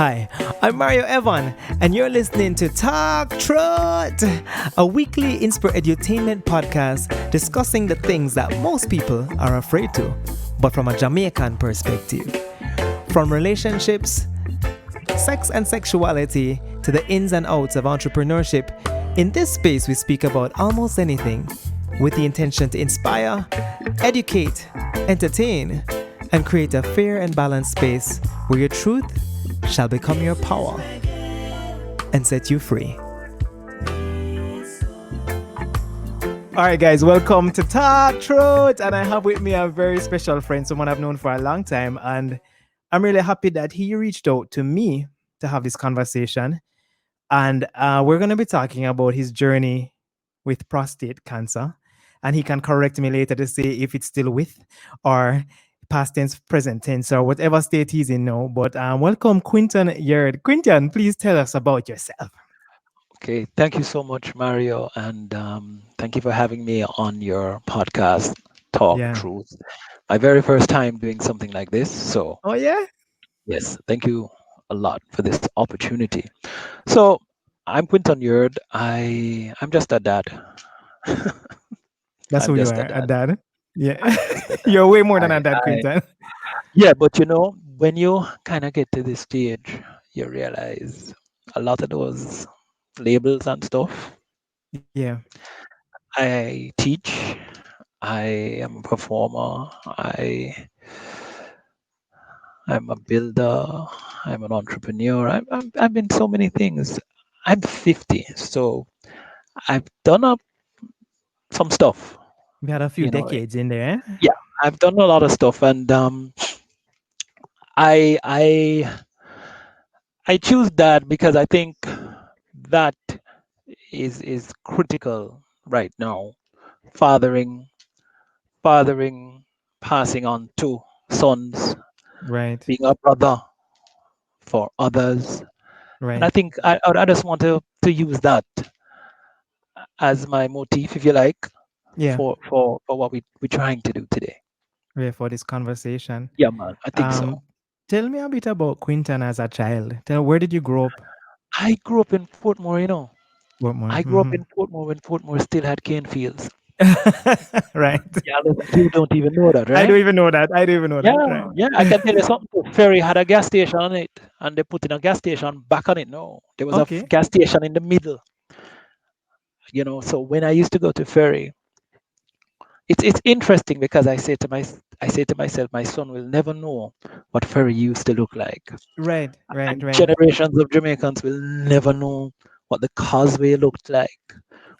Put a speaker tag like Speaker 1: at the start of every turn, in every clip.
Speaker 1: Hi, I'm Mario Evon, and you're listening to Trth, a weekly edutainment podcast discussing the things that most people are afraid to, but from a Jamaican perspective. From relationships, sex and sexuality, to the ins and outs of entrepreneurship, in this space we speak about almost anything with the intention to inspire, educate, entertain, and create a fair and balanced space where your truth shall become your power and set you free. Alright guys, welcome to Trth, and I have with me a very special friend, someone I've known for a long time, and I'm really happy that he reached out to me to have this conversation. And we're going to be talking about his journey with prostate cancer, and he can correct me later to say if it's still with or past tense, present tense, or whatever state he's in now. But welcome, Quinton Yearde. Quinton, please tell us about yourself.
Speaker 2: Okay, thank you so much, Mario, and thank you for having me on your podcast, Talk
Speaker 1: Yeah.
Speaker 2: Truth. My very first time doing something like this, so
Speaker 1: Oh, yeah?
Speaker 2: yes, thank you a lot for this opportunity. So I'm Quinton Yearde. I'm just a dad.
Speaker 1: That's
Speaker 2: I'm
Speaker 1: who you
Speaker 2: just a
Speaker 1: are, a
Speaker 2: dad.
Speaker 1: dad. Yeah.
Speaker 2: I'm just a dad.
Speaker 1: You're way more than
Speaker 2: I,
Speaker 1: a dad,
Speaker 2: I
Speaker 1: Quinton.
Speaker 2: yeah, but when you kind of get to this stage, you realize a lot of those labels and stuff.
Speaker 1: Yeah.
Speaker 2: I teach. I am a performer. I'm a builder. I'm an entrepreneur. I've been so many things. I'm 50, so I've done up some stuff.
Speaker 1: We had a few
Speaker 2: You know,
Speaker 1: decades in there.
Speaker 2: yeah, I've done a lot of stuff, and I I I choose that because I think that is critical right now. Fathering, fathering, passing on to sons,
Speaker 1: Right.
Speaker 2: being a brother for others. And I
Speaker 1: Right.
Speaker 2: think I just want to use that as my motif, if you like,
Speaker 1: Yeah.
Speaker 2: for what we're trying to do today.
Speaker 1: Yeah, for this conversation.
Speaker 2: Yeah, man, I think so.
Speaker 1: Um, Tell me a bit about Quinton as a child. Where did you grow up?
Speaker 2: I grew up in Portmore, you know.
Speaker 1: What more?
Speaker 2: I grew up in Portmore when Portmore still had cane fields.
Speaker 1: Right.
Speaker 2: Yeah, you don't even know that,
Speaker 1: I
Speaker 2: right?
Speaker 1: don't even know that. I don't even know that.
Speaker 2: Yeah,
Speaker 1: Right.
Speaker 2: yeah, I can tell you something. The ferry had a gas station on it, and they put in a gas station back on it. No, there was a
Speaker 1: Okay.
Speaker 2: gas station in the middle. So when I used to go to ferry, it's interesting because I say to myself, my son will never know what ferry used to look like,
Speaker 1: Right. Right.
Speaker 2: and
Speaker 1: Right.
Speaker 2: generations of Jamaicans will never know what the causeway looked like,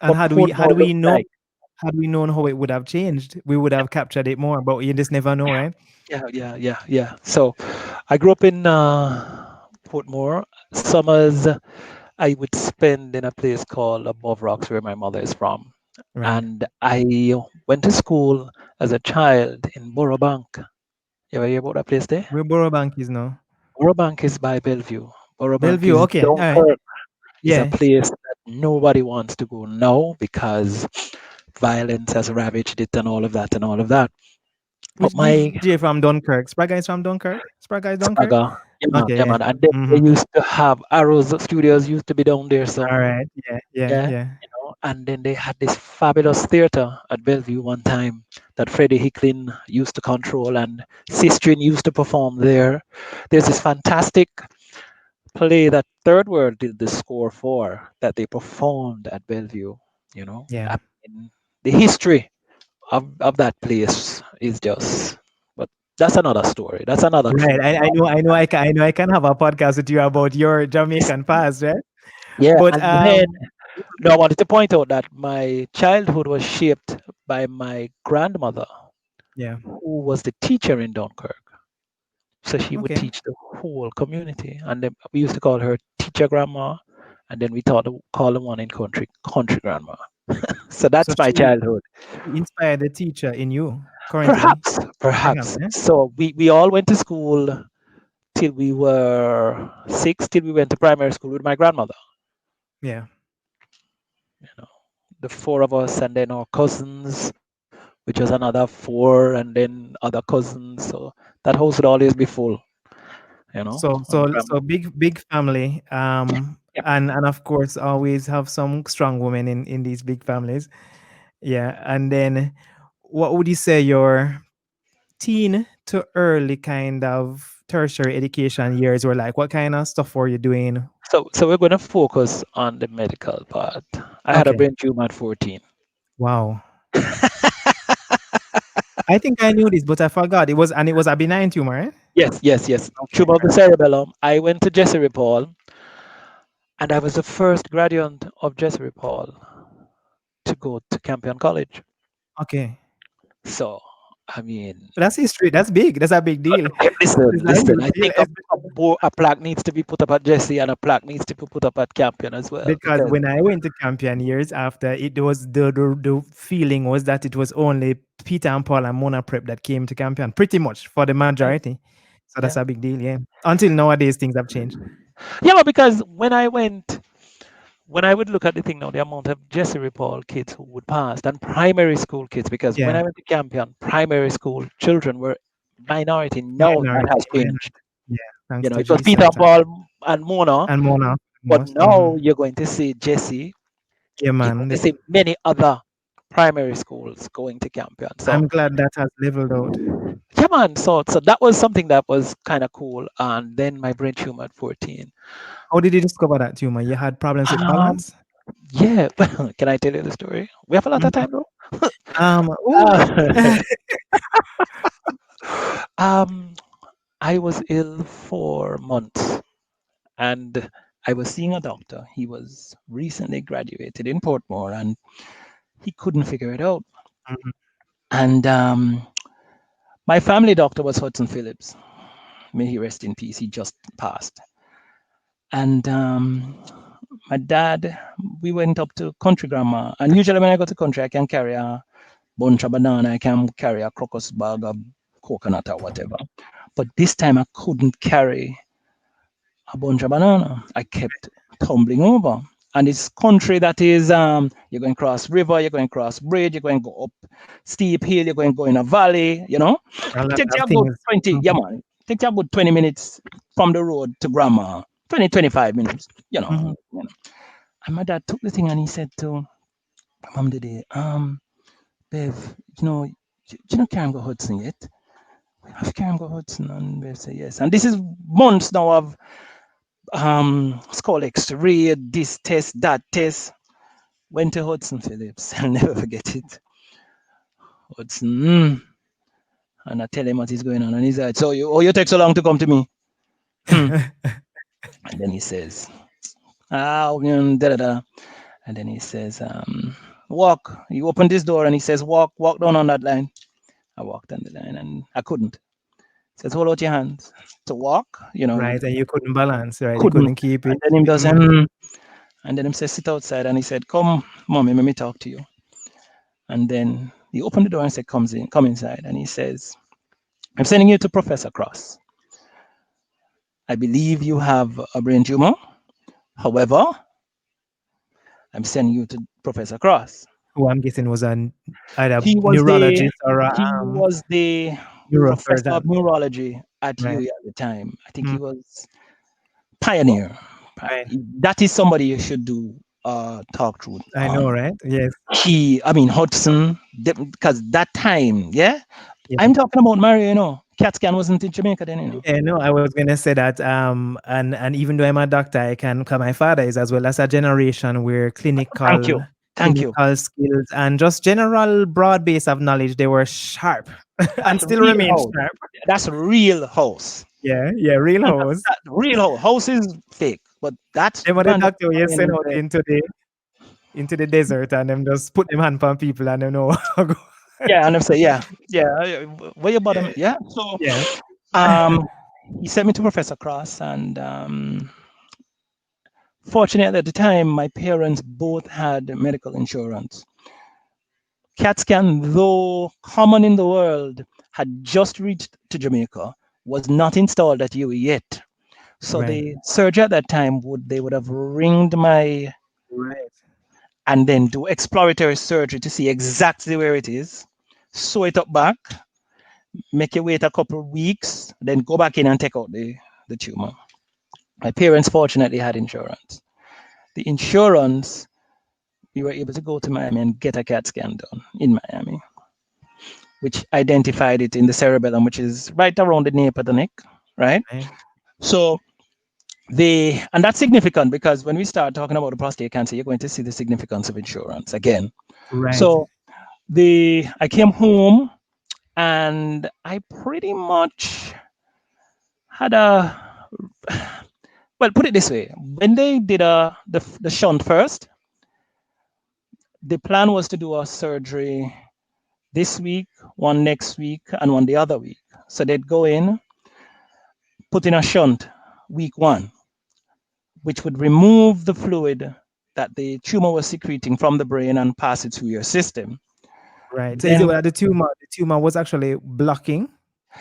Speaker 1: And
Speaker 2: what
Speaker 1: had
Speaker 2: Portmore
Speaker 1: we
Speaker 2: looked
Speaker 1: known
Speaker 2: like.
Speaker 1: had we known how it would have changed, we would have captured it more. But you just never know, right?
Speaker 2: Yeah. So I grew up in Portmore. Summers I would spend in a place called Above Rocks, where my mother is from.
Speaker 1: Right.
Speaker 2: And I went to school as a child in Borobank. You ever hear about that place there?
Speaker 1: Where Borobank is now.
Speaker 2: Borobank is by Bellevue. Borobank
Speaker 1: Bellevue.
Speaker 2: is
Speaker 1: Okay. All right.
Speaker 2: Dunkirk, is a
Speaker 1: Yeah.
Speaker 2: place that nobody wants to go now because violence has ravaged it and all of that and all of that. But
Speaker 1: Which
Speaker 2: my
Speaker 1: DJ from Dunkirk? Spraga is from Dunkirk. Spraga is Dunkirk.
Speaker 2: Spraga,
Speaker 1: Okay.
Speaker 2: yeah,
Speaker 1: Yeah.
Speaker 2: man. And then they used to have Arrows Studios used to be down there, so
Speaker 1: All right. Yeah. Yeah.
Speaker 2: yeah,
Speaker 1: Yeah.
Speaker 2: and then they had this fabulous theater at Bellevue one time that Freddie Hicklin used to control, and Sistrin used to perform there. There's this fantastic play that Third World did the score for that they performed at Bellevue.
Speaker 1: Yeah.
Speaker 2: I mean, the history of that place is just, but that's another story. That's another
Speaker 1: Right.
Speaker 2: truth.
Speaker 1: I know. I can have a podcast with you about your Jamaican past, right?
Speaker 2: Yeah,
Speaker 1: But
Speaker 2: and then no, I wanted to point out that my childhood was shaped by my grandmother,
Speaker 1: yeah.
Speaker 2: who was the teacher in Dunkirk. So she would
Speaker 1: Okay.
Speaker 2: teach the whole community, and then we used to call her teacher grandma, and then we thought to call the one in country grandma. So
Speaker 1: So
Speaker 2: that's my
Speaker 1: she
Speaker 2: childhood.
Speaker 1: inspired the teacher in you currently.
Speaker 2: Perhaps,
Speaker 1: Perhaps,
Speaker 2: perhaps.
Speaker 1: yeah.
Speaker 2: So we all went to school till we were 6, till we went to primary school with my grandmother.
Speaker 1: Yeah.
Speaker 2: You know, the four of us, and then our cousins, which was another four, and then other cousins. So that house would always be full.
Speaker 1: So
Speaker 2: On
Speaker 1: so
Speaker 2: grandma.
Speaker 1: so big family.
Speaker 2: Yeah.
Speaker 1: And of course always have some strong women in these big families. Yeah. And then what would you say your teen to early kind of tertiary education years were like? What kind of stuff were you doing?
Speaker 2: So we're going to focus on the medical part. I had a
Speaker 1: Okay.
Speaker 2: brain tumor at 14.
Speaker 1: Wow. I think I knew this, but I forgot. It was a benign tumor, right?
Speaker 2: Yes, yes, yes.
Speaker 1: Okay.
Speaker 2: Tumor of the cerebellum. I went to Jesse Paul, and I was the first graduate of Jesse Paul to go to Campion College.
Speaker 1: Okay.
Speaker 2: So, I mean,
Speaker 1: That's history. That's big. That's a big deal.
Speaker 2: listen,
Speaker 1: It's a
Speaker 2: listen.
Speaker 1: huge
Speaker 2: I
Speaker 1: deal.
Speaker 2: think a plaque needs to be put up at Jesse, and a plaque needs to be put up at Campion as well,
Speaker 1: Because
Speaker 2: because
Speaker 1: when I went to Campion years after, it was the feeling was that it was only Peter and Paul and Mona Prep that came to Campion, pretty much for the
Speaker 2: yeah,
Speaker 1: majority. So
Speaker 2: yeah,
Speaker 1: that's a big deal, yeah. Until nowadays, things have changed.
Speaker 2: yeah. But because when I would look at the thing now, the amount of Jesse Paul kids who would pass and primary school kids, because when
Speaker 1: Yeah,
Speaker 2: I went to Campion, primary school children were minority. Now that
Speaker 1: minority,
Speaker 2: has changed.
Speaker 1: yeah. Thanks to
Speaker 2: It was
Speaker 1: Jesus
Speaker 2: Peter
Speaker 1: and
Speaker 2: Paul and Mona,
Speaker 1: and Mona,
Speaker 2: but
Speaker 1: most.
Speaker 2: now you're going to see Jesse.
Speaker 1: Yeah,
Speaker 2: You're going
Speaker 1: man.
Speaker 2: to see many other primary schools going to Campion. So
Speaker 1: I'm glad that has leveled out.
Speaker 2: yeah, man. So that was something that was kind of cool. And then my brain tumor at 14.
Speaker 1: How did you discover that tumor? You had problems with
Speaker 2: Um,
Speaker 1: balance?
Speaker 2: yeah. Can I tell you the story? We have a lot of
Speaker 1: Mhm.
Speaker 2: time though.
Speaker 1: Oh,
Speaker 2: Uh, um, I was ill for months, and I was seeing a doctor. He was recently graduated in Portmore, and he couldn't figure it out.
Speaker 1: mhm.
Speaker 2: And my family doctor was Hudson Phillips. May he rest in peace. He just passed. And my dad, we went up to country grandma. And usually when I go to country, I can carry a bunch of banana, I can carry a crocus bag of coconut or whatever. But this time I couldn't carry a bunch of banana. I kept tumbling over. And it's country that is you're going cross river, you're going cross bridge, you're going go up steep hill, you're going go in a valley,
Speaker 1: A lot
Speaker 2: Takes you
Speaker 1: of
Speaker 2: a good
Speaker 1: things.
Speaker 2: 20, yeah
Speaker 1: Mhm,
Speaker 2: man. Takes you a good 20 minutes from the road to grandma. 20, 25 minutes,
Speaker 1: mhm.
Speaker 2: And my dad took the thing and he said to Mom Dede, Bev, you know Karen Hudson yet? Have Karen Hudson? And Bev said yes. And this is months now of skull X-ray, this test, that test. Went to Hudson Phillips. I'll never forget it. Hudson, and I tell him what is going on, and he's like, "So you take so long to come to me?" Hmm. And then he says, da da da. And then he says, "Walk." You open this door, and he says, "Walk down on that line." I walked on the line, and I couldn't. He says, "Hold out your hands to walk."
Speaker 1: Right, and you couldn't balance, right? You
Speaker 2: Couldn't.
Speaker 1: couldn't keep
Speaker 2: And
Speaker 1: it.
Speaker 2: then him does,
Speaker 1: Mhm.
Speaker 2: and then him says, "Sit outside." And he said, "Come, mommy, let me talk to you." And then he opened the door and said, come inside." And he says, "I'm sending you to Professor Cross. I believe you have a brain tumor. However, I'm sending you to Professor Cross."
Speaker 1: Who I'm guessing was either
Speaker 2: He was the
Speaker 1: neurologist or a
Speaker 2: he was the professor
Speaker 1: neurosurgeon.
Speaker 2: of neurology at
Speaker 1: Right,
Speaker 2: UA at the time. I think
Speaker 1: mm,
Speaker 2: he was pioneer.
Speaker 1: right.
Speaker 2: That is somebody you should do talk through
Speaker 1: I know,
Speaker 2: on.
Speaker 1: right? Yes.
Speaker 2: I mean Hudson, because that time, yeah.
Speaker 1: Yeah.
Speaker 2: I'm talking about Mario, CAT scan wasn't in Jamaica then.
Speaker 1: Yeah, no, I was gonna say that, and even though I'm a doctor, I can. 'Cause my father is as well. That's a generation where
Speaker 2: Thank you. Thank you.
Speaker 1: clinical skills and just general broad base of knowledge, they were sharp and
Speaker 2: That's
Speaker 1: still
Speaker 2: real
Speaker 1: remain
Speaker 2: house.
Speaker 1: sharp.
Speaker 2: That's real house.
Speaker 1: Yeah, yeah, real hoes.
Speaker 2: That real house. House is fake, but that's
Speaker 1: Them are the
Speaker 2: random.
Speaker 1: doctor you send out into the desert and them just put them hand on people and them know how go.
Speaker 2: Yeah, and I say, yeah, yeah. Where you bottom? Yeah. So,
Speaker 1: Yeah.
Speaker 2: um, he sent me to Professor Cross, and fortunately at the time, my parents both had medical insurance. CAT scan, though common in the world, had just reached to Jamaica, was not installed at UWI yet. So
Speaker 1: Right.
Speaker 2: the surgery at that time would have ringed my
Speaker 1: Right.
Speaker 2: and then do exploratory surgery to see exactly where it is, sew it up back, make you wait a couple of weeks, then go back in and take out the the tumor. My parents fortunately had insurance. The insurance, we were able to go to Miami and get a CAT scan done in Miami, which identified it in the cerebellum, which is right around the nape of the neck, right?
Speaker 1: Right.
Speaker 2: So and that's significant because when we start talking about the prostate cancer, you're going to see the significance of insurance again.
Speaker 1: Right.
Speaker 2: So I came home and I pretty much had well, put it this way: when they did the shunt first, the plan was to do a surgery this week, one next week, and one the other week. So they'd go in, put in a shunt week one, which would remove the fluid that the tumor was secreting from the brain and pass it through your system.
Speaker 1: Right. So is it
Speaker 2: Then
Speaker 1: that the tumor was actually blocking,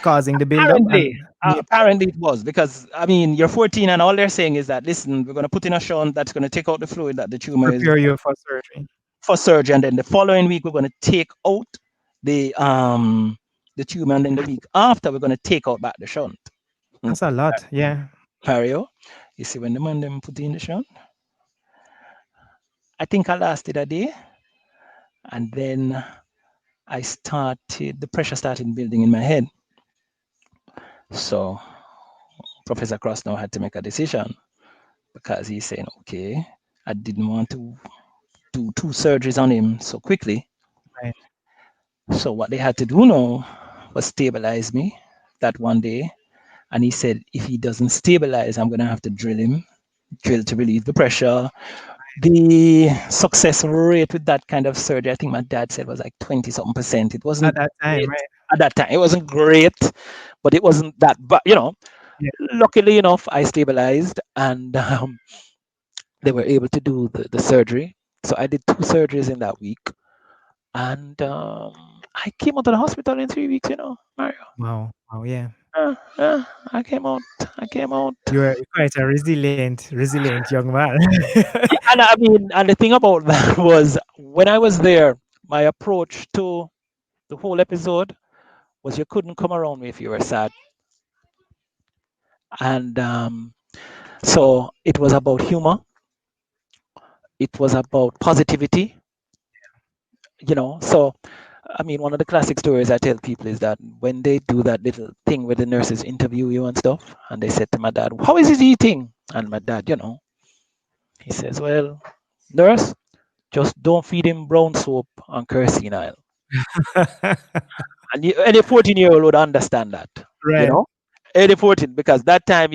Speaker 1: causing the buildup?
Speaker 2: apparently,
Speaker 1: And yeah,
Speaker 2: apparently it was because I mean you're 14 and all they're saying is that listen, we're going to put in a shunt that's going to take out the fluid that the tumor is
Speaker 1: prepare you for surgery.
Speaker 2: for surgery, and then the following week we're going to take out the tumor, and then the week after we're going to take out back the shunt.
Speaker 1: That's a lot. Yeah.
Speaker 2: Mario, you see when the man them put in the shunt, I think I lasted a day, and then the pressure started building in my head. So Professor Cross now had to make a decision because he's saying, okay, I didn't want to do two surgeries on him so quickly.
Speaker 1: Right.
Speaker 2: So what they had to do now was stabilize me that one day. And he said, if he doesn't stabilize, I'm going to have to drill to relieve the pressure. The success rate with that kind of surgery, I think my dad said was like 20 something percent. It
Speaker 1: At
Speaker 2: wasn't
Speaker 1: that time,
Speaker 2: great
Speaker 1: right?
Speaker 2: at that time. It wasn't great, but it wasn't that, but
Speaker 1: Yeah.
Speaker 2: luckily enough, I stabilized and they were able to do the surgery. So I did two surgeries in that week. And I came out of the hospital in 3 weeks, Mario.
Speaker 1: Wow. Wow. Yeah.
Speaker 2: I came out. I came out.
Speaker 1: You're quite a resilient young man.
Speaker 2: Yeah, and I mean, and the thing about that was when I was there, my approach to the whole episode was you couldn't come around me if you were sad. And so it was about humor, it was about positivity, So, I mean, one of the classic stories I tell people is that when they do that little thing where the nurses interview you and stuff, and they said to my dad, how is his eating? And my dad, he says, well, nurse, just don't feed him brown soap and kerosene oil. And any 14-year-old would understand that, you
Speaker 1: Right.
Speaker 2: know? Any 14, because that time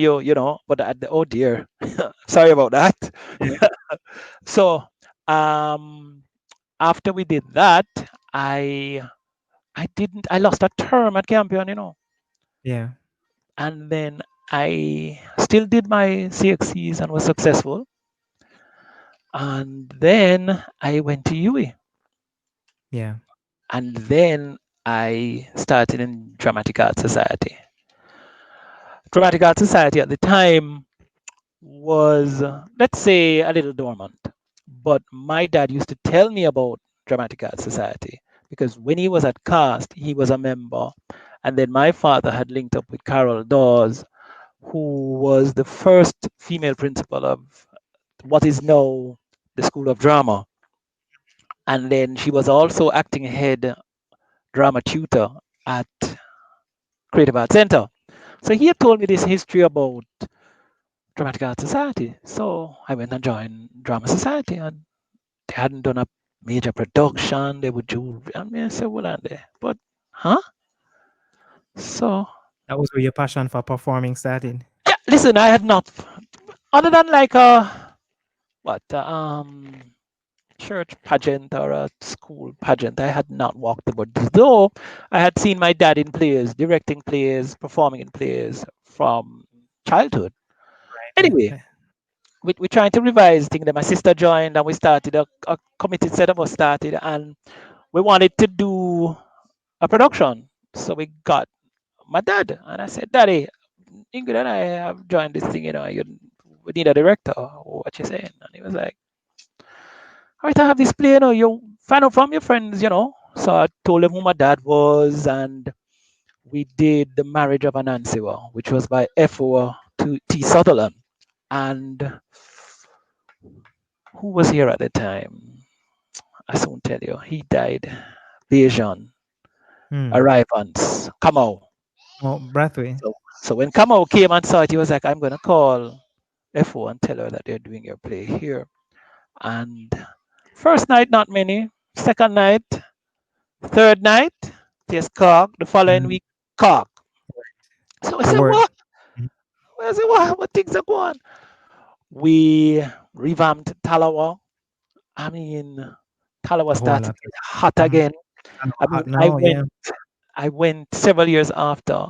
Speaker 2: but oh dear, sorry about that.
Speaker 1: Yeah.
Speaker 2: So, um, after we did that, I I lost a term at Campion,
Speaker 1: Yeah.
Speaker 2: and then I still did my CXCs and was successful. And then I went to UE.
Speaker 1: Yeah.
Speaker 2: And then I started in Dramatic Art Society. Dramatic Art Society at the time was, let's say, a little dormant. But my dad used to tell me about Dramatic Art Society because when he was at CAST, he was a member. And then my father had linked up with Carol Dawes, who was the first female principal of what is now the School of Drama. And then she was also acting head drama tutor at Creative Arts Center. So he had told me this history about Dramatic Arts Society. So I went and joined Drama Society, and they hadn't done a major production. They would do, I mean, I said, well, and there. But, huh? So,
Speaker 1: That was where your passion for performing started.
Speaker 2: yeah, listen, I had not, other than like what, church pageant or a school pageant, I had not walked the board. Though I had seen my dad in plays, directing plays, performing in plays from childhood.
Speaker 1: Right.
Speaker 2: Anyway, we're trying to revise things that my sister joined and we started a committee set of us started and we wanted to do a production. So we got my dad and I said, Daddy, Ingrid and I have joined this thing, we need a director. What you saying? And he was like, all right, I have this play, you find out from your friends. So I told him who my dad was and we did The Marriage of Anansiwa, which was by Efua to T. Sutherland. And who was here at the time? I soon tell you. He died. Bejan,
Speaker 1: Hmm.
Speaker 2: Arrivance, Kamau.
Speaker 1: Oh, Brathwaite.
Speaker 2: So when Kamau came and saw it, he was like, I'm going to call FO and tell her that they're doing your play here. And first night, not many. Second night, third night, just Cork. The following
Speaker 1: Mhm.
Speaker 2: week, Cork. So I
Speaker 1: The
Speaker 2: said,
Speaker 1: word.
Speaker 2: what?
Speaker 1: Mhm.
Speaker 2: I said, what things are going? We revamped Talawa. I mean, Talawa
Speaker 1: A whole
Speaker 2: started
Speaker 1: lot.
Speaker 2: to get hot
Speaker 1: Mhm.
Speaker 2: again.
Speaker 1: I know
Speaker 2: I
Speaker 1: hot
Speaker 2: mean,
Speaker 1: now, yeah.
Speaker 2: I went several years after,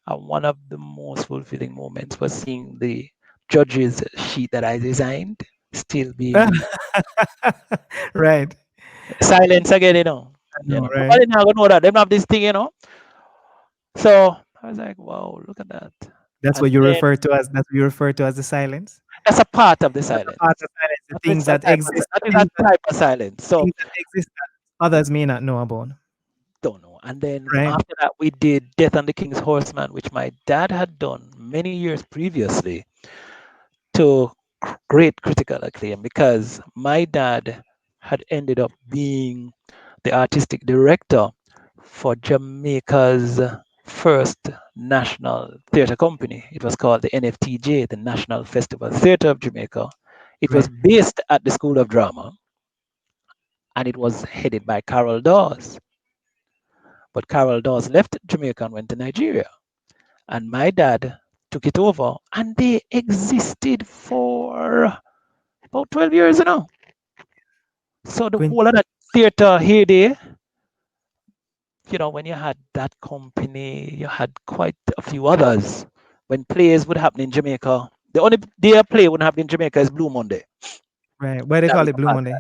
Speaker 2: and one of the most fulfilling moments was seeing the judges' sheet that I designed still being used.
Speaker 1: Right.
Speaker 2: Silence again,
Speaker 1: I know, right?
Speaker 2: Nobody now gonna know that. They don't have this thing. So I was like, wow, look at that.
Speaker 1: That's what
Speaker 2: And
Speaker 1: you
Speaker 2: then
Speaker 1: refer to as the silence.
Speaker 2: that's a part of the
Speaker 1: That's a part
Speaker 2: silence.
Speaker 1: of silence. The
Speaker 2: That is
Speaker 1: things
Speaker 2: a
Speaker 1: that
Speaker 2: type of
Speaker 1: exist,
Speaker 2: that is a type of silence. So
Speaker 1: things that exist that others may not know about.
Speaker 2: don't know. And then
Speaker 1: Right.
Speaker 2: after that, we did Death and the King's Horseman, which my dad had done many years previously to great critical acclaim because my dad had ended up being the artistic director for Jamaica's first national theatre company. It was called the NFTJ, the National Festival Theatre of Jamaica. It was
Speaker 1: Right.
Speaker 2: based at the School of Drama and it was headed by Carol Dawes. But Carol Dawes left Jamaica and went to Nigeria. And my dad took it over and they existed for about 12 years now. So the
Speaker 1: Quint,
Speaker 2: whole of that theatre heyday, when you had that company, you had quite a few others. When plays would happen in Jamaica, the only day a play wouldn't happen in Jamaica is Blue Monday.
Speaker 1: right. Why they
Speaker 2: That
Speaker 1: call
Speaker 2: was
Speaker 1: it
Speaker 2: the
Speaker 1: Blue
Speaker 2: part.
Speaker 1: Monday?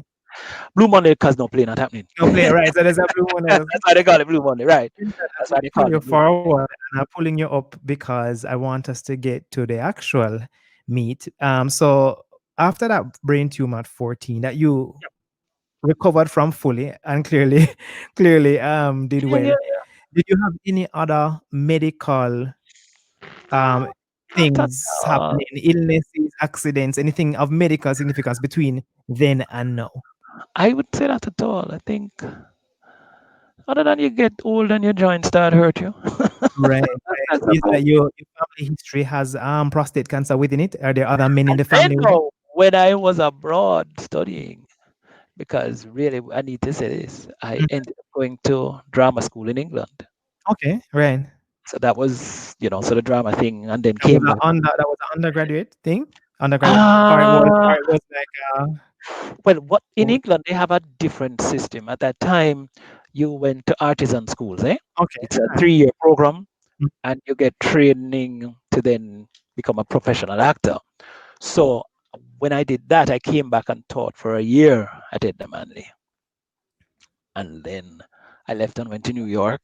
Speaker 2: Blue Monday because no play not happening.
Speaker 1: No play, right. So there's a Blue Monday.
Speaker 2: That's why they call it Blue Monday, right?
Speaker 1: I'm
Speaker 2: That's
Speaker 1: going
Speaker 2: why
Speaker 1: to
Speaker 2: they
Speaker 1: pull
Speaker 2: call
Speaker 1: you
Speaker 2: it Blue Monday.
Speaker 1: forward and I'm pulling you up because I want us to get to the actual meet. So after that brain tumor at 14 that you recovered from fully and clearly clearly did
Speaker 2: Yeah, yeah,
Speaker 1: well, did you have any other medical um
Speaker 2: not at
Speaker 1: things
Speaker 2: all.
Speaker 1: happening, illnesses, accidents, anything of medical significance between then and now?
Speaker 2: I would say not at all. I think other than you get old and your joints start hurt you.
Speaker 1: Right, right.
Speaker 2: That's
Speaker 1: Is
Speaker 2: about
Speaker 1: that your family history has prostate cancer within it? Are there other men in the
Speaker 2: then
Speaker 1: family with it?
Speaker 2: though, when I was abroad studying, because really I need to say this, I
Speaker 1: Mhm.
Speaker 2: ended up going to drama school in England.
Speaker 1: Okay, right.
Speaker 2: So that was, so the drama thing, and then
Speaker 1: That was
Speaker 2: came
Speaker 1: a
Speaker 2: back.
Speaker 1: that was an undergraduate thing? Undergraduate or
Speaker 2: Uh,
Speaker 1: it was like
Speaker 2: well, what in
Speaker 1: oh,
Speaker 2: England they have a different system. At that time, you went to artisan schools, eh?
Speaker 1: okay.
Speaker 2: It's a
Speaker 1: Right.
Speaker 2: 3-year program,
Speaker 1: Mm.
Speaker 2: and you get training to then become a professional actor. So when I did that, I came back and taught for a year at Edna Manley. And then I left and went to New York.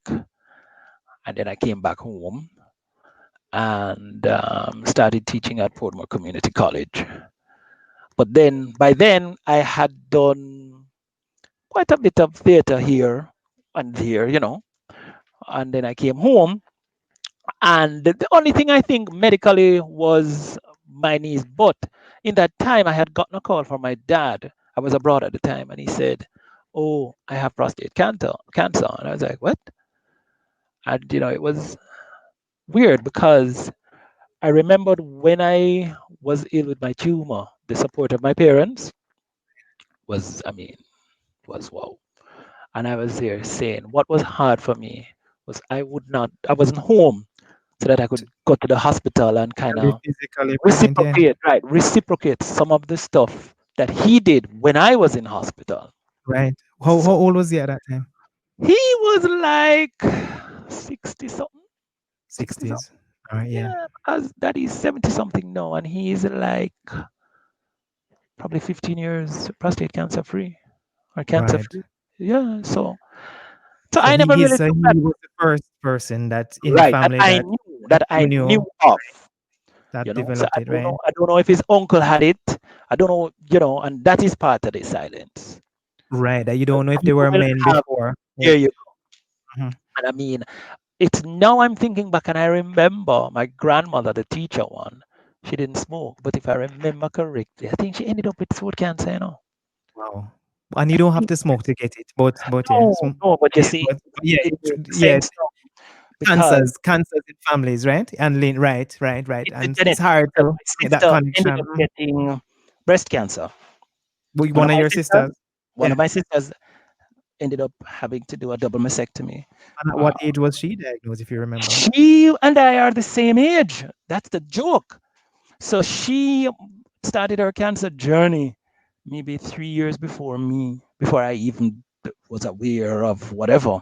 Speaker 2: And then I came back home and started teaching at Portmore Community College. But then by then, I had done quite a bit of theater here and there. And then I came home. And the only thing I think medically was my knees. But in that time, I had gotten a call from my dad. I was abroad at the time, and he said, "Oh, I have prostate cancer." And I was like, "What?" And it was weird because I remembered when I was ill with my tumor, the support of my parents was, I mean, was wow. And I was there saying what was hard for me was I wasn't home so that I could go to the hospital and kind
Speaker 1: Can be
Speaker 2: of
Speaker 1: physically present, yeah.
Speaker 2: reciprocate some of the stuff that he did when I was in hospital.
Speaker 1: Right. How
Speaker 2: So
Speaker 1: old was he at that time?
Speaker 2: he was like 60 something, 60 something.
Speaker 1: 60s. All right, yeah.
Speaker 2: Yeah, because that is 70 something now, and he's like probably 15 years prostate cancer free or cancer
Speaker 1: Right.
Speaker 2: free. Yeah, so
Speaker 1: So
Speaker 2: I never really
Speaker 1: he
Speaker 2: took that
Speaker 1: was the first person that in the
Speaker 2: right that
Speaker 1: family
Speaker 2: I
Speaker 1: that
Speaker 2: knew
Speaker 1: that
Speaker 2: that
Speaker 1: you
Speaker 2: I knew
Speaker 1: knew
Speaker 2: of.
Speaker 1: that
Speaker 2: So
Speaker 1: developed it, right?
Speaker 2: I don't know if his uncle had it. I don't know, and that is part of the silence.
Speaker 1: Right. That you don't know if they
Speaker 2: People
Speaker 1: were
Speaker 2: will
Speaker 1: men
Speaker 2: have
Speaker 1: before.
Speaker 2: there
Speaker 1: Right.
Speaker 2: you
Speaker 1: Mhm.
Speaker 2: go. And I mean, it's now I'm thinking back and I remember my grandmother, the teacher one, She didn't smoke, but if I remember correctly, I think she ended up with throat cancer, you know.
Speaker 1: Wow. And you don't have to smoke to get it, but yeah,
Speaker 2: No, no, but you
Speaker 1: yeah,
Speaker 2: see,
Speaker 1: but yeah,
Speaker 2: it makes
Speaker 1: yeah,
Speaker 2: sense now because
Speaker 1: cancers in families, right? And right,
Speaker 2: it's a
Speaker 1: and it's
Speaker 2: genetic.
Speaker 1: hard
Speaker 2: Because
Speaker 1: to
Speaker 2: my
Speaker 1: make that
Speaker 2: sister ended
Speaker 1: connection.
Speaker 2: up getting breast cancer. One
Speaker 1: One
Speaker 2: of
Speaker 1: of
Speaker 2: my
Speaker 1: your
Speaker 2: sisters,
Speaker 1: sisters,
Speaker 2: one
Speaker 1: yeah.
Speaker 2: of my sisters ended up having to do a double mastectomy.
Speaker 1: And at
Speaker 2: Uh,
Speaker 1: what age was she diagnosed, if you remember?
Speaker 2: she and I are the same age. That's the joke. So she started her cancer journey maybe 3 years before me, before I even was aware of whatever.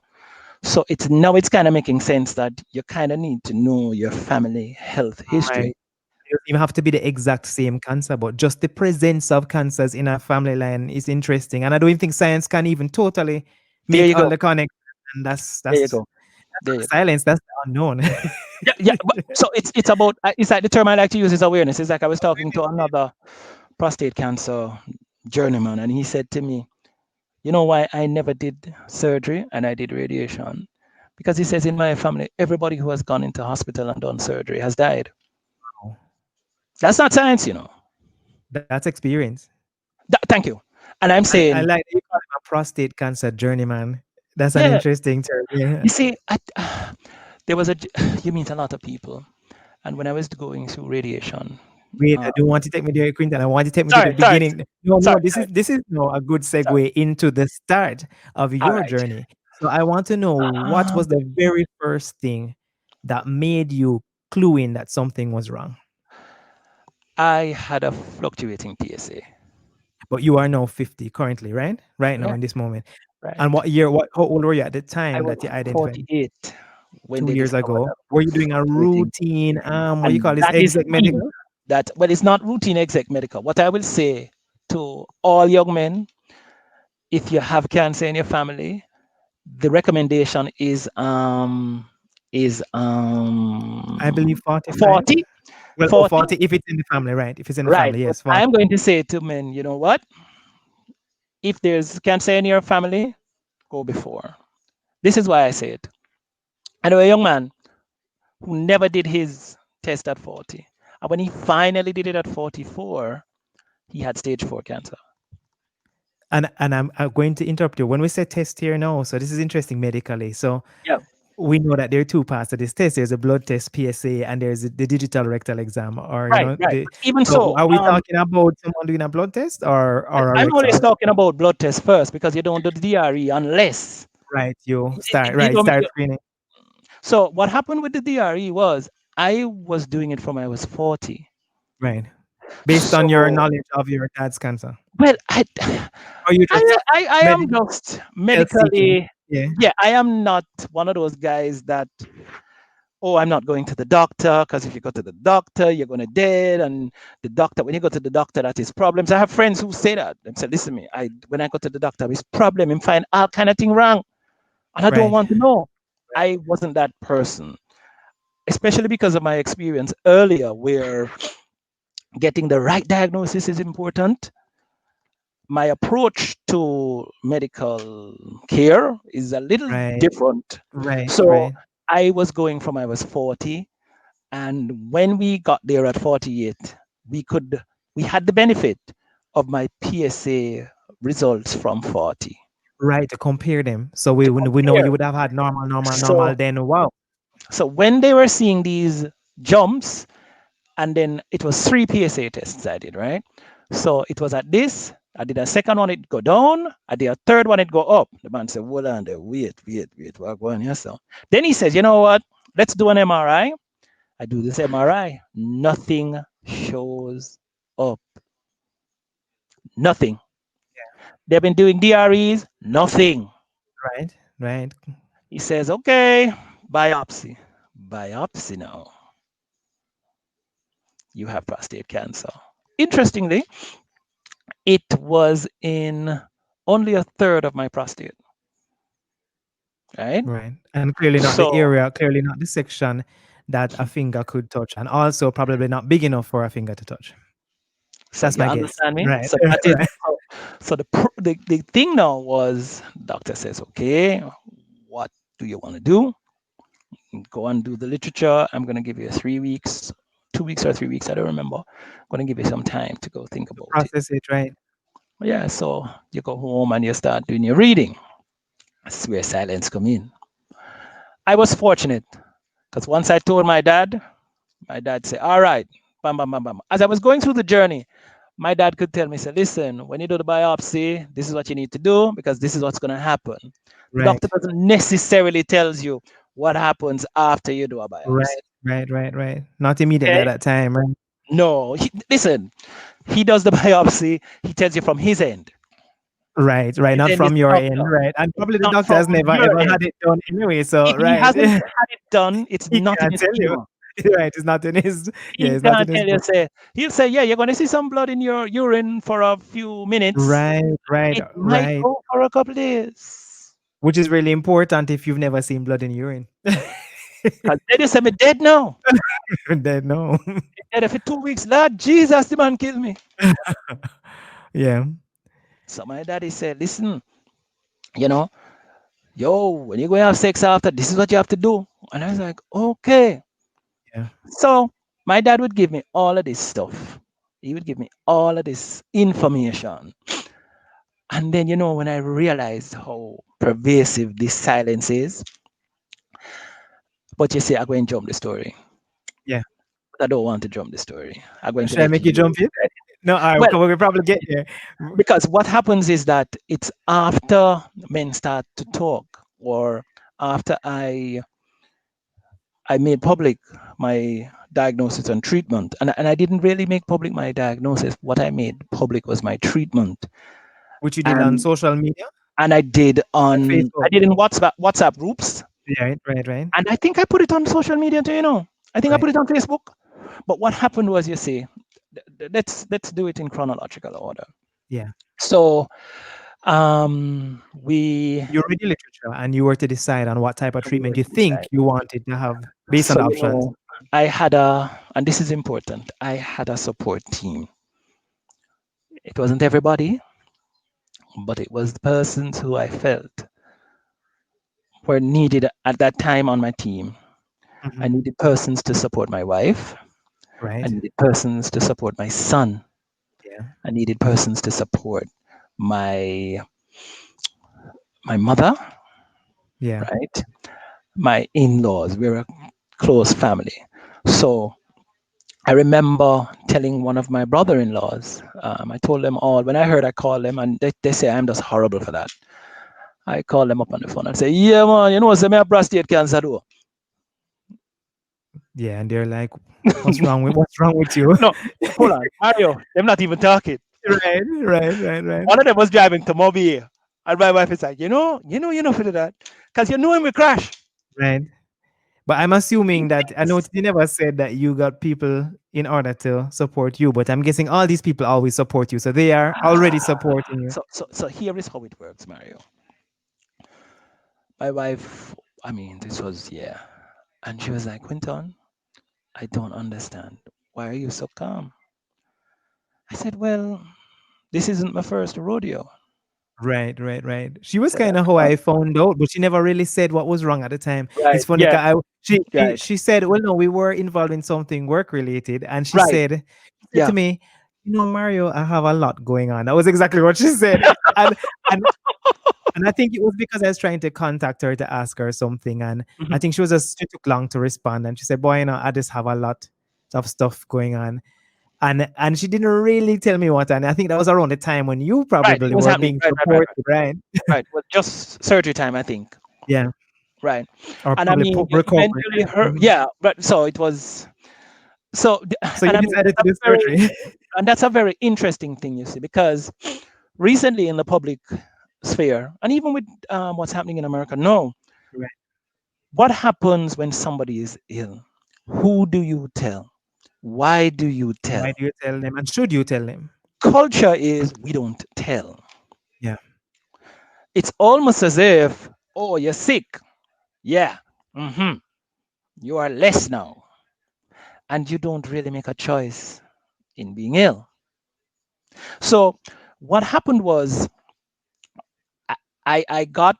Speaker 2: So it's now it's kind of making sense that you kind of need to know your family health
Speaker 1: Right.
Speaker 2: history.
Speaker 1: It doesn't even have to be the exact same cancer, but just the presence of cancers in a family line is interesting. And I don't even think science can even totally
Speaker 2: There
Speaker 1: make
Speaker 2: you
Speaker 1: all
Speaker 2: go.
Speaker 1: the connect. And
Speaker 2: There you go.
Speaker 1: that's
Speaker 2: There
Speaker 1: not
Speaker 2: you
Speaker 1: the
Speaker 2: go.
Speaker 1: silence, that's the unknown.
Speaker 2: Yeah, yeah. So it's about it's like the term I like to use is awareness. It's like I was talking to another prostate cancer journeyman, and he said to me, "You know why I never did surgery and I did radiation? Because he says in my family, everybody who has gone into hospital and done surgery has died. That's not science, you know.
Speaker 1: That's experience.
Speaker 2: Thank you. And I'm
Speaker 1: And I
Speaker 2: saying,
Speaker 1: like that you call him a prostate cancer journeyman. That's an
Speaker 2: yeah,
Speaker 1: interesting term. Yeah.
Speaker 2: you see, there was a, you meet a lot of people. And when I was going through radiation,
Speaker 1: Wait,
Speaker 2: uh,
Speaker 1: I don't want to take me there, Quinton. I want to take me to the
Speaker 2: sorry, sorry,
Speaker 1: beginning. No,
Speaker 2: sorry,
Speaker 1: no,
Speaker 2: sorry,
Speaker 1: this is no a good
Speaker 2: sorry.
Speaker 1: segue into the start of
Speaker 2: All
Speaker 1: your
Speaker 2: right.
Speaker 1: journey. So I want to know what
Speaker 2: Um,
Speaker 1: was the very first thing that made you clue in that something was wrong.
Speaker 2: I had a fluctuating PSA.
Speaker 1: But you are now 50 currently, right? Right now
Speaker 2: Right,
Speaker 1: in this moment. And
Speaker 2: right.
Speaker 1: what year, how old were you at the
Speaker 2: I
Speaker 1: time
Speaker 2: was
Speaker 1: that you identified?
Speaker 2: 48 when
Speaker 1: Two
Speaker 2: they
Speaker 1: years
Speaker 2: discovered
Speaker 1: ago.
Speaker 2: that
Speaker 1: Were you doing a
Speaker 2: fluctuating.
Speaker 1: routine, what you call
Speaker 2: And
Speaker 1: this,
Speaker 2: that is the
Speaker 1: exec
Speaker 2: thing
Speaker 1: medical?
Speaker 2: that, well, it's not routine exec medical. What I will say to all young men, if you have cancer in your family, the recommendation is
Speaker 1: I believe 45.
Speaker 2: 40,
Speaker 1: Well, or
Speaker 2: 40.
Speaker 1: 40 if it's in the family, right? If it's in the
Speaker 2: Right.
Speaker 1: family,
Speaker 2: But
Speaker 1: yes, 40.
Speaker 2: I'm going to say to men, you know what? If there's cancer in your family, go before. This is why I say it. I know a young man who never did his test at 40. And when he finally did it at 44, he had stage 4 cancer.
Speaker 1: And I'm going to interrupt you. When we say test here now, so this is interesting medically. So
Speaker 2: Yeah.
Speaker 1: we know that there are two parts of this test. There's a blood test, PSA, and there's the digital rectal exam, or
Speaker 2: Right, right.
Speaker 1: the.
Speaker 2: But even
Speaker 1: So
Speaker 2: so,
Speaker 1: are we talking about someone doing a blood test or a
Speaker 2: I'm always
Speaker 1: rectal?
Speaker 2: talking about blood tests first because you don't do the DRE unless
Speaker 1: Right, you start
Speaker 2: you
Speaker 1: right,
Speaker 2: don't.
Speaker 1: start screening.
Speaker 2: So what happened with the DRE was I was doing it from I was 40.
Speaker 1: Right, based on your
Speaker 2: So
Speaker 1: knowledge of your dad's cancer,
Speaker 2: well,
Speaker 1: or you just
Speaker 2: I am
Speaker 1: medical
Speaker 2: just
Speaker 1: health seeking.
Speaker 2: medically,
Speaker 1: Yeah,
Speaker 2: yeah, I am not one of those guys that, oh, I'm not going to the doctor because if you go to the doctor, you're going to dead. And the doctor, when you go to the doctor, that is problems. I have friends who say that and say, listen to me, when I go to the doctor, it's problem and find all kind of thing wrong. And I don't
Speaker 1: right,
Speaker 2: want to know. I wasn't that person, especially because of my experience earlier where getting the right diagnosis is important. My approach to medical care is a little
Speaker 1: right,
Speaker 2: different.
Speaker 1: right,
Speaker 2: So
Speaker 1: right,
Speaker 2: I was going from I was 40, and when we got there at 48, we could we had the benefit of my PSA results from 40
Speaker 1: right. To compare them, so
Speaker 2: to
Speaker 1: we know
Speaker 2: compare.
Speaker 1: you would have had
Speaker 2: So
Speaker 1: normal. Then wow,
Speaker 2: so when they were seeing these jumps, and then it was 3 PSA tests I did, right? So it was at this. I did a second one, it go down. I did a third one, it go up. The man said, hold on there, wait, we're going here. So then he says, you know what? Let's do an MRI. I do this MRI. Nothing shows up. Nothing. They've been doing DREs. Nothing.
Speaker 1: right, right,
Speaker 2: He says, okay, biopsy. Biopsy now. You have prostate cancer. Interestingly, it was in only a third of my prostate, right?
Speaker 1: right. And clearly not the
Speaker 2: So,
Speaker 1: area, clearly not the section that a finger could touch, and also probably not big enough for a finger to touch.
Speaker 2: so
Speaker 1: That's
Speaker 2: you
Speaker 1: my guess.
Speaker 2: understand me?
Speaker 1: Right,
Speaker 2: So that is
Speaker 1: right,
Speaker 2: so the thing now was doctor says, okay, what do you want to do? Go and do the literature. I'm going to give you 3 weeks 2 weeks or 3 weeks. I don't remember. I'm going to give you some time to go think about it.
Speaker 1: Process it, right?
Speaker 2: Yeah, so you go home and you start doing your reading. That's where silence come in. I was fortunate because once I told my dad said, all right, bam, bam, bam, bam. As I was going through the journey, my dad could tell me, say, listen, when you do the biopsy, this is what you need to do because this is what's going to happen. The doctor
Speaker 1: Right,
Speaker 2: doesn't necessarily tells you what happens after you do a biopsy.
Speaker 1: right, right. Not immediately at
Speaker 2: Okay?
Speaker 1: that time, right?
Speaker 2: No, listen, he does the biopsy. He tells you from his end.
Speaker 1: Right.
Speaker 2: His
Speaker 1: Not
Speaker 2: end is
Speaker 1: from
Speaker 2: the
Speaker 1: your end,
Speaker 2: doctor.
Speaker 1: right? And
Speaker 2: It's
Speaker 1: probably the
Speaker 2: not
Speaker 1: doctor
Speaker 2: from
Speaker 1: has never
Speaker 2: your
Speaker 1: ever
Speaker 2: end.
Speaker 1: had it done anyway. So,
Speaker 2: If he
Speaker 1: right,
Speaker 2: hasn't had it done, it's
Speaker 1: he
Speaker 2: not in
Speaker 1: can't
Speaker 2: his
Speaker 1: tell you.
Speaker 2: schema.
Speaker 1: Right, it's not in his. Yeah,
Speaker 2: He
Speaker 1: it's not in
Speaker 2: can't
Speaker 1: his
Speaker 2: tell you,
Speaker 1: book.
Speaker 2: say, he'll say, yeah, you're going to see some blood in your urine for a few minutes.
Speaker 1: Right,
Speaker 2: It might
Speaker 1: right.
Speaker 2: go for a couple days.
Speaker 1: Which is really important if you've never seen blood in urine.
Speaker 2: Because they just say, me dead now.
Speaker 1: They know.
Speaker 2: Dead for 2 weeks. Lord Jesus, the man killed me.
Speaker 1: Yeah,
Speaker 2: So my daddy said, listen, you know, yo, when you go have sex after, this is what you have to do. And I was like, okay.
Speaker 1: yeah,
Speaker 2: So my dad would give me all of this stuff. He would give me all of this information. And then, when I realized how pervasive this silence is, but you see, I'm going to jump the story.
Speaker 1: yeah.
Speaker 2: But I don't want to jump the story. I'm going to
Speaker 1: Should I
Speaker 2: let
Speaker 1: make you
Speaker 2: you.
Speaker 1: jump in? No, I
Speaker 2: Well,
Speaker 1: will probably get there.
Speaker 2: because what happens is that it's after men start to talk, or after I made public my diagnosis and treatment. And I didn't really make public my diagnosis. What I made public was my treatment.
Speaker 1: Which you did on
Speaker 2: And
Speaker 1: social media,
Speaker 2: and
Speaker 1: on
Speaker 2: I
Speaker 1: Facebook.
Speaker 2: did in WhatsApp groups.
Speaker 1: Right,
Speaker 2: And I think I put it on social media too. I think I
Speaker 1: right.
Speaker 2: put it on Facebook. But what happened was, you see, let's do it in chronological order.
Speaker 1: Yeah.
Speaker 2: So we
Speaker 1: You read the literature and you were to decide on what type of
Speaker 2: we were
Speaker 1: treatment you
Speaker 2: to
Speaker 1: think
Speaker 2: decide.
Speaker 1: you wanted to have based on
Speaker 2: So
Speaker 1: the options.
Speaker 2: I had and this is important. I had a support team. It wasn't everybody, but it was the persons who I felt were needed at that time on my team. I
Speaker 1: Mhm.
Speaker 2: needed persons to support my wife. I
Speaker 1: Right.
Speaker 2: needed persons to support my son.
Speaker 1: Yeah.
Speaker 2: I needed persons to support my my mother,
Speaker 1: Yeah.
Speaker 2: right? My in-laws. We're a close family. So I remember telling one of my brother-in-laws. I told them all when I heard. I called them, and they say I'm just horrible for that. I called them up on the phone and say, "Yeah, man, say me have prostate cancer, though."
Speaker 1: Yeah. And they're like, what's wrong with you?
Speaker 2: No, hold on, Mario. They're not even talking.
Speaker 1: Right.
Speaker 2: One of them was driving to Mobile, and my wife is like, you know, for that, because you know him we crash.
Speaker 1: Right. But I'm assuming that I know you never said that you got people in order to support you, but I'm guessing all these people always support you. So they are already supporting you.
Speaker 2: So here is how it works, Mario. My wife, I mean, this was, yeah, and she was like, Quinton, I don't understand. Why are you so calm? I said, well, this isn't my first rodeo.
Speaker 1: Right. She was
Speaker 2: Said
Speaker 1: kind of how I found out, but she never really said what was wrong at the time.
Speaker 2: right,
Speaker 1: It's funny
Speaker 2: yeah,
Speaker 1: because
Speaker 2: right,
Speaker 1: she said, "Well, no, we were involved in something work related," and
Speaker 2: right,
Speaker 1: she said
Speaker 2: yeah.
Speaker 1: to me, Mario, I have a lot going on." That was exactly what she said, and and I think it was because I was trying to contact her to ask her something, and I
Speaker 2: Mhm.
Speaker 1: think she took long to respond, and she said, "Boy, I just have a lot of stuff going on." And she didn't really tell me what, and I think that was around the time when you
Speaker 2: Right, it
Speaker 1: probably
Speaker 2: was
Speaker 1: were
Speaker 2: happening.
Speaker 1: being
Speaker 2: Right.
Speaker 1: supported, right?
Speaker 2: Right. Well, just surgery time, I think.
Speaker 1: Yeah,
Speaker 2: Right.
Speaker 1: or
Speaker 2: And I
Speaker 1: probably
Speaker 2: mean,
Speaker 1: recovery.
Speaker 2: eventually her,
Speaker 1: Mhm.
Speaker 2: yeah, but so it was, so,
Speaker 1: So
Speaker 2: and
Speaker 1: you
Speaker 2: I mean,
Speaker 1: decided to do surgery.
Speaker 2: that's a very interesting thing, you see, because recently in the public sphere, and even with what's happening in America, no,
Speaker 1: Right.
Speaker 2: what happens when somebody is ill? Who do you tell? Why do you
Speaker 1: Why
Speaker 2: tell?
Speaker 1: do you tell them, and should you tell them?
Speaker 2: Culture is we don't tell.
Speaker 1: Yeah,
Speaker 2: It's almost as if, oh, you're sick. Yeah. hmm You are less now. And you don't really make a choice in being ill. So what happened was I, I got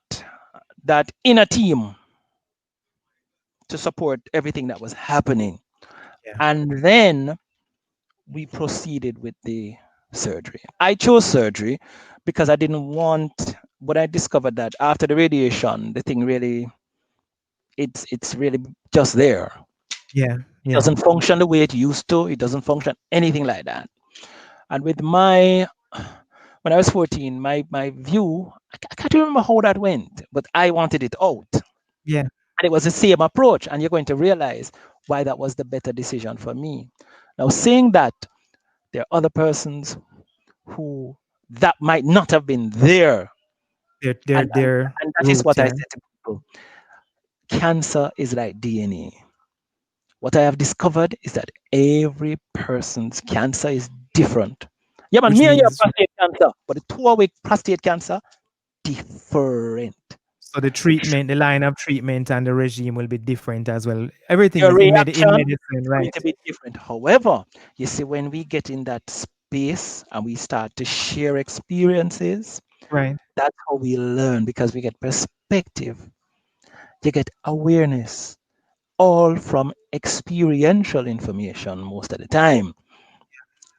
Speaker 2: that inner team to support everything that was happening.
Speaker 1: Yeah.
Speaker 2: And then we proceeded with the surgery. I chose surgery because I didn't want, but I discovered that after the radiation, the thing really, it's really just there.
Speaker 1: Yeah.
Speaker 2: It
Speaker 1: Yeah.
Speaker 2: doesn't function the way it used to. It doesn't function anything like that. And with my, when I was 14, my view, I can't remember how that went, but I wanted it out.
Speaker 1: Yeah.
Speaker 2: And it was the same approach. And you're going to realize why that was the better decision for me. Now, saying that, there are other persons who that might not have been there.
Speaker 1: Their
Speaker 2: And, and,
Speaker 1: their
Speaker 2: and that is
Speaker 1: route.
Speaker 2: what I
Speaker 1: Yeah.
Speaker 2: say to people. Cancer is like DNA. What I have discovered is that every person's cancer is different. Yeah, man,
Speaker 1: Which
Speaker 2: me and you have
Speaker 1: means
Speaker 2: prostate cancer, but the two-way prostate cancer, different.
Speaker 1: so the treatment, the line of treatment, and the regime will be different as well. Everything
Speaker 2: Your
Speaker 1: is in
Speaker 2: reaction
Speaker 1: medicine,
Speaker 2: is going
Speaker 1: right?
Speaker 2: to be different. However, you see, when we get in that space and we start to share experiences,
Speaker 1: Right.
Speaker 2: that's how we learn because we get perspective, you get awareness, all from experiential information most of the time.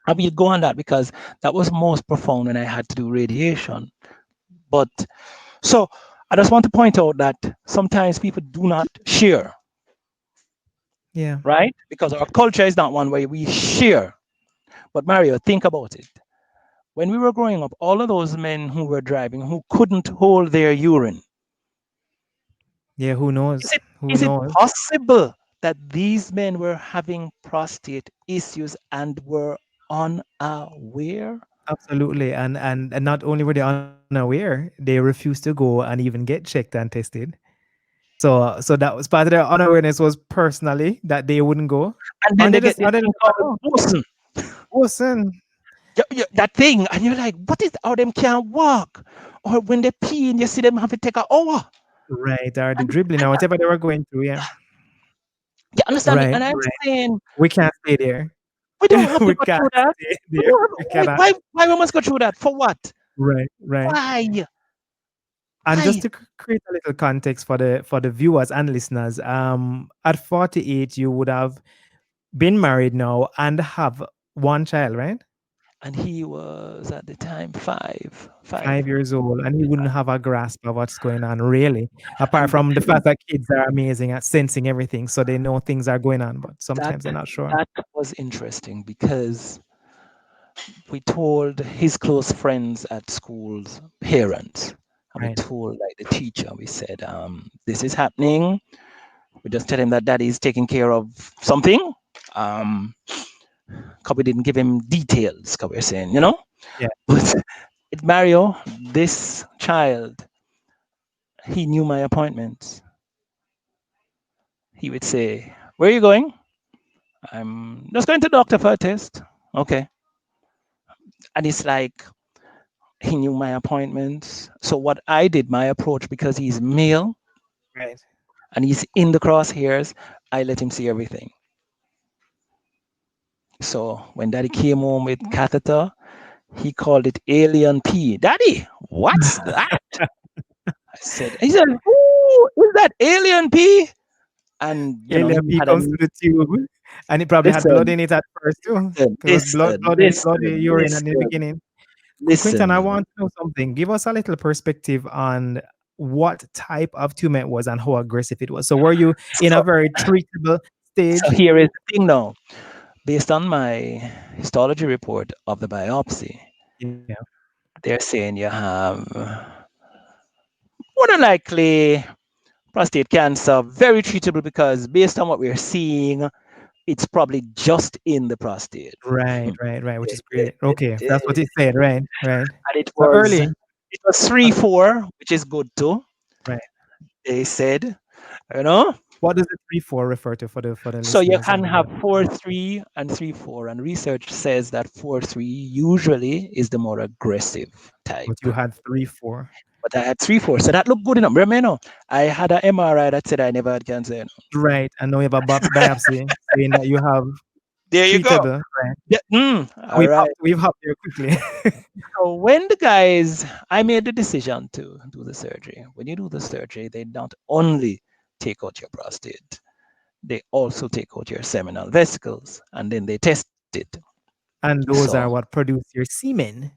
Speaker 2: I will go on that because that was most profound when I had to do radiation. But so I just want to point out that sometimes people do not share,
Speaker 1: Yeah.
Speaker 2: right? Because our culture is not one where we share. But Mario, think about it. When we were growing up, all of those men who were driving who couldn't hold their urine,
Speaker 1: Yeah. Who
Speaker 2: is
Speaker 1: knows?
Speaker 2: it
Speaker 1: Who
Speaker 2: is it
Speaker 1: knows?
Speaker 2: possible that these men were having prostate issues and were unaware?
Speaker 1: Absolutely. And not only were they unaware, they refused to go and even get checked and tested. So that was part of their unawareness was personally that they wouldn't go.
Speaker 2: And then
Speaker 1: And
Speaker 2: they
Speaker 1: they
Speaker 2: get
Speaker 1: just
Speaker 2: this
Speaker 1: and they
Speaker 2: thing
Speaker 1: just
Speaker 2: called
Speaker 1: oh,
Speaker 2: bosun.
Speaker 1: listen.
Speaker 2: That thing, and you're like, what is? Or them can't walk, or when they pee, and you see them have to take an hour.
Speaker 1: Right. Or the
Speaker 2: And
Speaker 1: dribbling or whatever they were going through. Yeah.
Speaker 2: you understand me?
Speaker 1: Right.
Speaker 2: And I'm
Speaker 1: Right.
Speaker 2: saying
Speaker 1: We can't stay there.
Speaker 2: we don't have to
Speaker 1: We
Speaker 2: go
Speaker 1: can't
Speaker 2: through that.
Speaker 1: stay
Speaker 2: We
Speaker 1: there.
Speaker 2: don't have,
Speaker 1: We cannot.
Speaker 2: why we must go through that? For what?
Speaker 1: Right. Right.
Speaker 2: Why?
Speaker 1: And just
Speaker 2: Why?
Speaker 1: to create a little context for the viewers and listeners, at 48, you would have been married now and have one child, right?
Speaker 2: And he was at the time five.
Speaker 1: 5 years old, and he wouldn't have a grasp of what's going on, really. Apart
Speaker 2: And the
Speaker 1: from the
Speaker 2: thing
Speaker 1: fact that kids are amazing at sensing everything, so they know things are going on, but
Speaker 2: that
Speaker 1: sometimes they're not sure.
Speaker 2: that was interesting because we told his close friends at school's parents, and we
Speaker 1: Right.
Speaker 2: told like the teacher, we said, this is happening. We just tell him that daddy is taking care of something. Um, cause we didn't give him details, cause we're saying,
Speaker 1: Yeah.
Speaker 2: But Mario, this child, he knew my appointments. He would say, "Where are you going?" I'm just going to the doctor for a test. Okay. And it's like he knew my appointments. So what I did, my approach, because he's male
Speaker 1: Right.
Speaker 2: and he's in the crosshairs, I let him see everything. So when daddy came home with catheter, he called it alien pee. Daddy, what's that? I said, he said, "Ooh, is that alien pee?" And
Speaker 1: Alien
Speaker 2: he
Speaker 1: pee
Speaker 2: had a
Speaker 1: comes to the tube, and it probably had blood
Speaker 2: listen,
Speaker 1: in it at first too.
Speaker 2: listen,
Speaker 1: It was bloody
Speaker 2: listen,
Speaker 1: urine in the
Speaker 2: listen,
Speaker 1: beginning. Quinton, I
Speaker 2: listen.
Speaker 1: want to know something. Give us a little perspective on what type of tumor it was and how aggressive it was. So, were you in a
Speaker 2: So,
Speaker 1: very treatable
Speaker 2: so
Speaker 1: stage?
Speaker 2: here is the thing now. Based on my histology report of the biopsy,
Speaker 1: Yeah.
Speaker 2: they're saying you have more than likely prostate cancer, very treatable because based on what we're seeing, it's probably just in the prostate.
Speaker 1: Right,
Speaker 2: And
Speaker 1: right, right. Which is great. Okay, that's what it said. Right, right.
Speaker 2: it
Speaker 1: So
Speaker 2: was
Speaker 1: early.
Speaker 2: it was
Speaker 1: uh,
Speaker 2: 3-4, which is good too.
Speaker 1: Right.
Speaker 2: They said, you know.
Speaker 1: What does the 3-4 refer to for the
Speaker 2: So you
Speaker 1: listeners
Speaker 2: can
Speaker 1: and the
Speaker 2: have
Speaker 1: viewers?
Speaker 2: 4-3 and 3-4, and research says that 4-3 usually is the more aggressive type.
Speaker 1: But you had 3-4.
Speaker 2: But I had 3-4, so that looked good enough. Remember, I had an MRI that said I never had cancer.
Speaker 1: Right, and now you have a biopsy saying that you have
Speaker 2: There you go.
Speaker 1: treatable. Right.
Speaker 2: Yeah, all right.
Speaker 1: We've hopped there quickly.
Speaker 2: So when the guys, I made the decision to do the surgery. When you do the surgery, they not only take out your prostate, they also take out your seminal vesicles and then they test it.
Speaker 1: And
Speaker 2: So
Speaker 1: those are what produce your semen.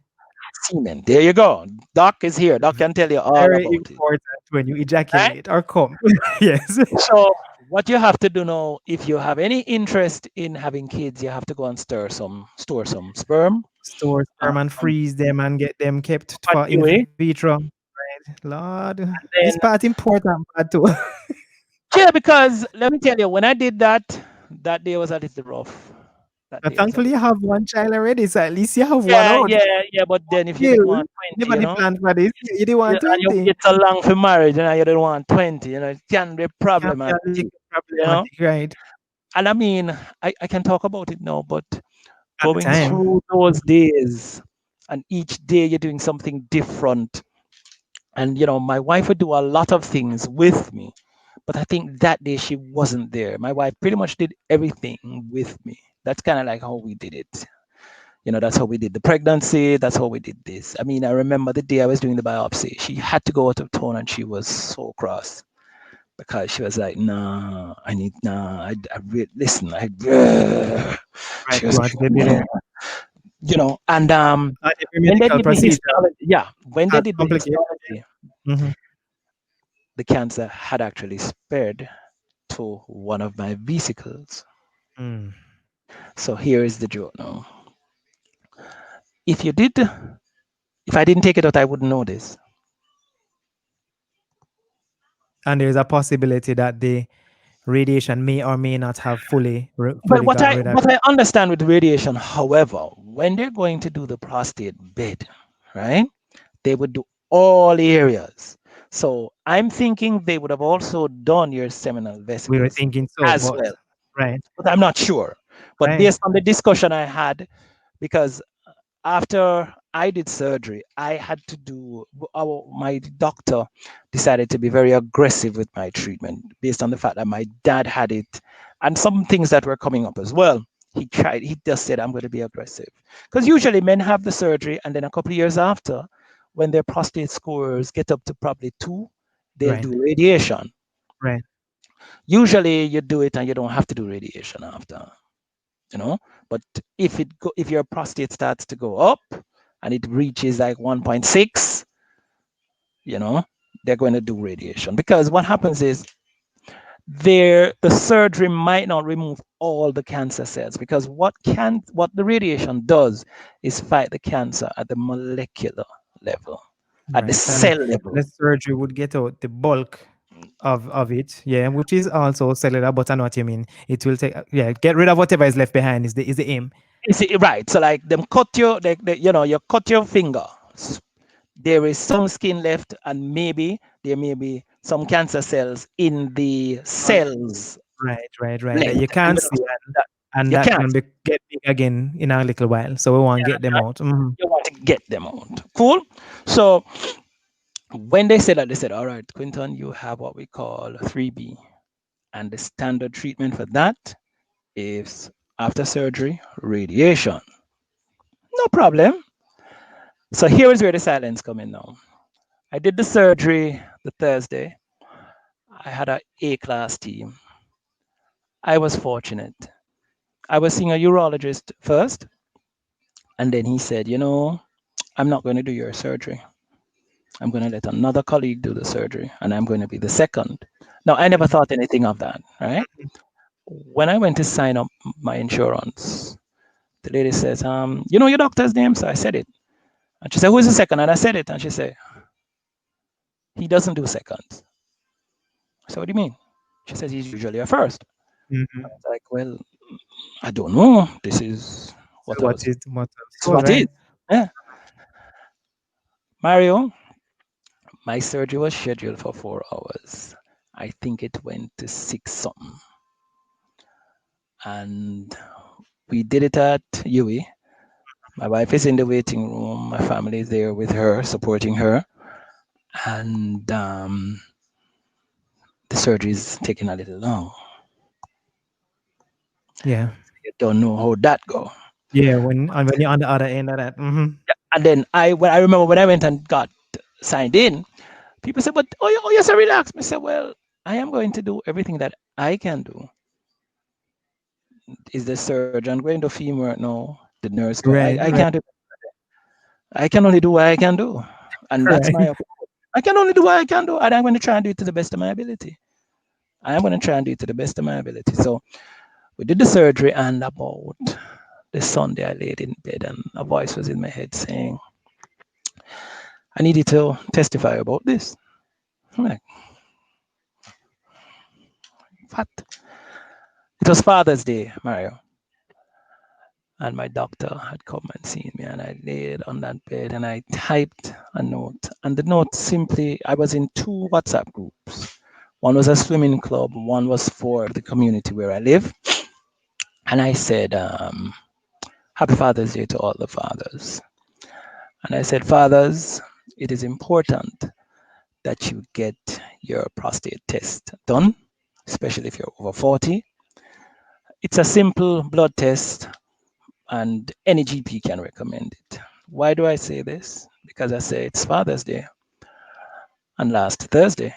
Speaker 2: semen, there you go. Doc is here. Doc can tell you all
Speaker 1: Very
Speaker 2: about it.
Speaker 1: important when you
Speaker 2: Right?
Speaker 1: ejaculate or come. Yes.
Speaker 2: So what you have to do now, if you have any interest in having kids, you have to go and store some sperm.
Speaker 1: Store
Speaker 2: Um,
Speaker 1: sperm and freeze them and get them kept
Speaker 2: but
Speaker 1: for in
Speaker 2: anyway,
Speaker 1: vitro. Right. Lord, this
Speaker 2: then
Speaker 1: part important part too.
Speaker 2: yeah, because let me tell you, when I did that, that day was a little rough. That
Speaker 1: But
Speaker 2: day was a
Speaker 1: thankfully,
Speaker 2: little.
Speaker 1: you have one child already, so at least you have one
Speaker 2: Yeah,
Speaker 1: out.
Speaker 2: yeah, yeah. But then if you didn't
Speaker 1: You
Speaker 2: want 20,
Speaker 1: never did plan for this. You did want
Speaker 2: and you
Speaker 1: 20.
Speaker 2: wait so long for marriage, and you don't want 20, it can be
Speaker 1: Can be a
Speaker 2: problematic,
Speaker 1: little
Speaker 2: you know.
Speaker 1: problematic, right?
Speaker 2: And I mean, I can talk about it now, but
Speaker 1: At the
Speaker 2: going
Speaker 1: time,
Speaker 2: through those days, and each day you're doing something different. And my wife would do a lot of things with me, but I think that day she wasn't there. My wife pretty much did everything with me. That's kind of like how we did it. That's how we did the pregnancy. That's how we did this. I mean, I remember the day I was doing the biopsy. She had to go out of town, and she was so cross because she was like, "Nah, listen,
Speaker 1: right?
Speaker 2: she
Speaker 1: You
Speaker 2: was,
Speaker 1: want to get baby.
Speaker 2: and
Speaker 1: And every
Speaker 2: when they
Speaker 1: medical
Speaker 2: did the
Speaker 1: procedure
Speaker 2: histology, yeah, when they
Speaker 1: has
Speaker 2: did the
Speaker 1: complications.
Speaker 2: histology,
Speaker 1: Hmm.
Speaker 2: the cancer had actually spread to one of my vesicles.
Speaker 1: Mm.
Speaker 2: So here is the joke now. If you did, if I didn't take it out, I wouldn't know this.
Speaker 1: And there's a possibility that the radiation may or may not have
Speaker 2: But
Speaker 1: fully
Speaker 2: what
Speaker 1: got
Speaker 2: I
Speaker 1: rid of
Speaker 2: what
Speaker 1: it.
Speaker 2: I understand with radiation, however, when they're going to do the prostate bed, right, they would do all areas. So I'm thinking they would have also done your seminal
Speaker 1: We were
Speaker 2: vesicles
Speaker 1: thinking so,
Speaker 2: as
Speaker 1: but
Speaker 2: well,
Speaker 1: right,
Speaker 2: but I'm not sure. But
Speaker 1: right,
Speaker 2: based on the discussion I had, because after I did surgery, I had to my doctor decided to be very aggressive with my treatment based on the fact that my dad had it and some things that were coming up as well. He just said, I'm going to be aggressive. Because usually men have the surgery and then a couple of years after, when their prostate scores get up to probably 2, they'll
Speaker 1: right,
Speaker 2: do radiation.
Speaker 1: right.
Speaker 2: Usually you do it and you don't have to do radiation after, you know. But if your prostate starts to go up and it reaches like 1.6, you know, they're going to do radiation because what happens is the surgery might not remove all the cancer cells because what the radiation does is fight the cancer at the molecular level, at the
Speaker 1: Right. And
Speaker 2: cell
Speaker 1: the
Speaker 2: level.
Speaker 1: surgery would get out the bulk of it, yeah, which is also cellular, but I know what you mean. It will take, yeah, get rid of whatever is left behind is the aim.
Speaker 2: You see, right? So like them cut your, you cut your finger. There is some skin left, and maybe there may be some cancer cells in the cells
Speaker 1: Right. That you
Speaker 2: left.
Speaker 1: can't see,
Speaker 2: That
Speaker 1: and
Speaker 2: you
Speaker 1: that
Speaker 2: can't.
Speaker 1: can be get big again in a little while. So we want to get them
Speaker 2: Right?
Speaker 1: out. Mhm.
Speaker 2: You want to get them out. Cool. So when they said that, they said, "All right, Quinton, you have what we call 3B, and the standard treatment for that is after surgery radiation. No problem." So here is where the silence come in now. I did the surgery the Thursday. I had a A-class team. I was fortunate. I was seeing a urologist first, and then he said, I'm not going to do your surgery. I'm going to let another colleague do the surgery, and I'm going to be the second. Now, I never thought anything of that, right? When I went to sign up my insurance, the lady says, you know your doctor's name? So I said it. And she said, who's the second? And I said it. And she said, he doesn't do seconds. I said, what do you mean? She says, he's usually a first.
Speaker 1: Mhm.
Speaker 2: I was like, well, I don't know. This is
Speaker 1: So
Speaker 2: what I
Speaker 1: what
Speaker 2: was,
Speaker 1: is what
Speaker 2: this is
Speaker 1: for,
Speaker 2: what it is.
Speaker 1: right?
Speaker 2: Yeah. Mario, my surgery was scheduled for 4 hours. I think it went to 6 something. And we did it at UE. My wife is in the waiting room. My family is there with her, supporting her. And the surgery is taking a little long.
Speaker 1: Yeah.
Speaker 2: You don't know how that go.
Speaker 1: Yeah, when you're on the other end of that.
Speaker 2: And then I remember when I went and got signed in, people said, but oh, you're so relaxed. I said, well, I am going to do everything that I can do is the surgeon going to femur now? The nurse go,
Speaker 1: Right,
Speaker 2: I
Speaker 1: right,
Speaker 2: can't do, I can only do what I can do. And that's my
Speaker 1: right.
Speaker 2: opinion. I can only do what I can do, and I'm going to try and do it to the best of my ability. I am going to try and do it to the best of my ability. So we did the surgery, and about the Sunday, I laid in bed, and a voice was in my head saying, I need you to testify about this. I'm like, what? It was Father's Day, Mario, and my doctor had come and seen me, and I laid on that bed and I typed a note. And the note simply, I was in two WhatsApp groups. One was a swimming club, one was for the community where I live. And I said, Happy Father's Day to all the fathers. And I said, Fathers, it is important that you get your prostate test done, especially if you're over 40. It's a simple blood test, and any GP can recommend it. Why do I say this? Because I say it's Father's Day. And last Thursday,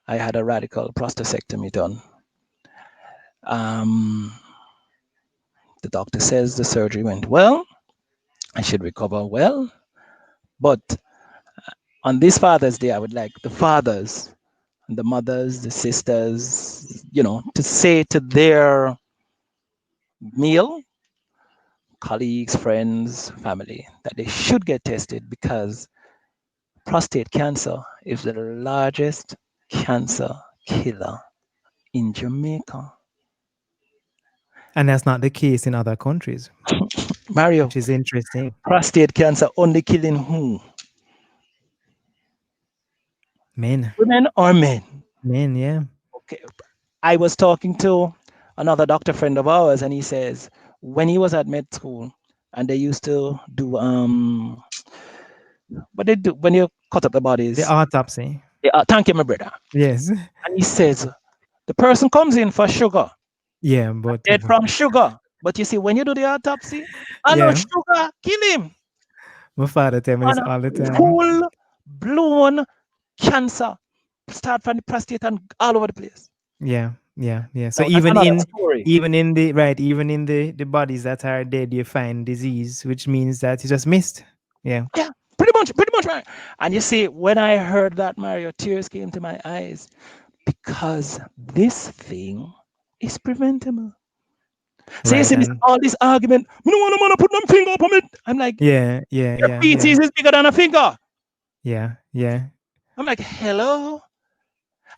Speaker 2: I had a radical prostatectomy done. Um, the doctor says the surgery went well. I should recover well. But on this Father's Day, I would like the fathers, the mothers, the sisters, to say to their male colleagues, friends, family that they should get tested because prostate cancer is the largest cancer killer in Jamaica.
Speaker 1: And that's not the case in other countries,
Speaker 2: Mario,
Speaker 1: which is interesting.
Speaker 2: prostate cancer only killing who?
Speaker 1: Men,
Speaker 2: Women or men?
Speaker 1: men, yeah.
Speaker 2: Okay. I was talking to another doctor friend of ours, and he says when he was at med school and they used to do what they do when you cut up the
Speaker 1: The
Speaker 2: bodies.
Speaker 1: autopsy.
Speaker 2: Thank you, my brother.
Speaker 1: Yes.
Speaker 2: And he says the person comes in for sugar,
Speaker 1: Yeah, but
Speaker 2: dead from sugar. But you see, when you do the autopsy, I know
Speaker 1: yeah,
Speaker 2: sugar kill him.
Speaker 1: my father tell me this
Speaker 2: And
Speaker 1: all the time.
Speaker 2: full blown cancer start from the prostate and all over the place.
Speaker 1: Yeah, yeah, yeah. So
Speaker 2: Now that's
Speaker 1: even
Speaker 2: another
Speaker 1: in
Speaker 2: story.
Speaker 1: even in the right, even in the bodies that are dead, you find disease, which means that you just missed. Yeah.
Speaker 2: Yeah, pretty much right. And you see, when I heard that, Mario, tears came to my eyes because this thing is preventable. So you
Speaker 1: Right.
Speaker 2: see this
Speaker 1: And
Speaker 2: all this argument, "Me don't want a man to put them finger up on it." I'm like,
Speaker 1: yeah, yeah,
Speaker 2: your
Speaker 1: yeah, yeah,
Speaker 2: feces is bigger than a finger.
Speaker 1: yeah, yeah,
Speaker 2: I'm like, hello.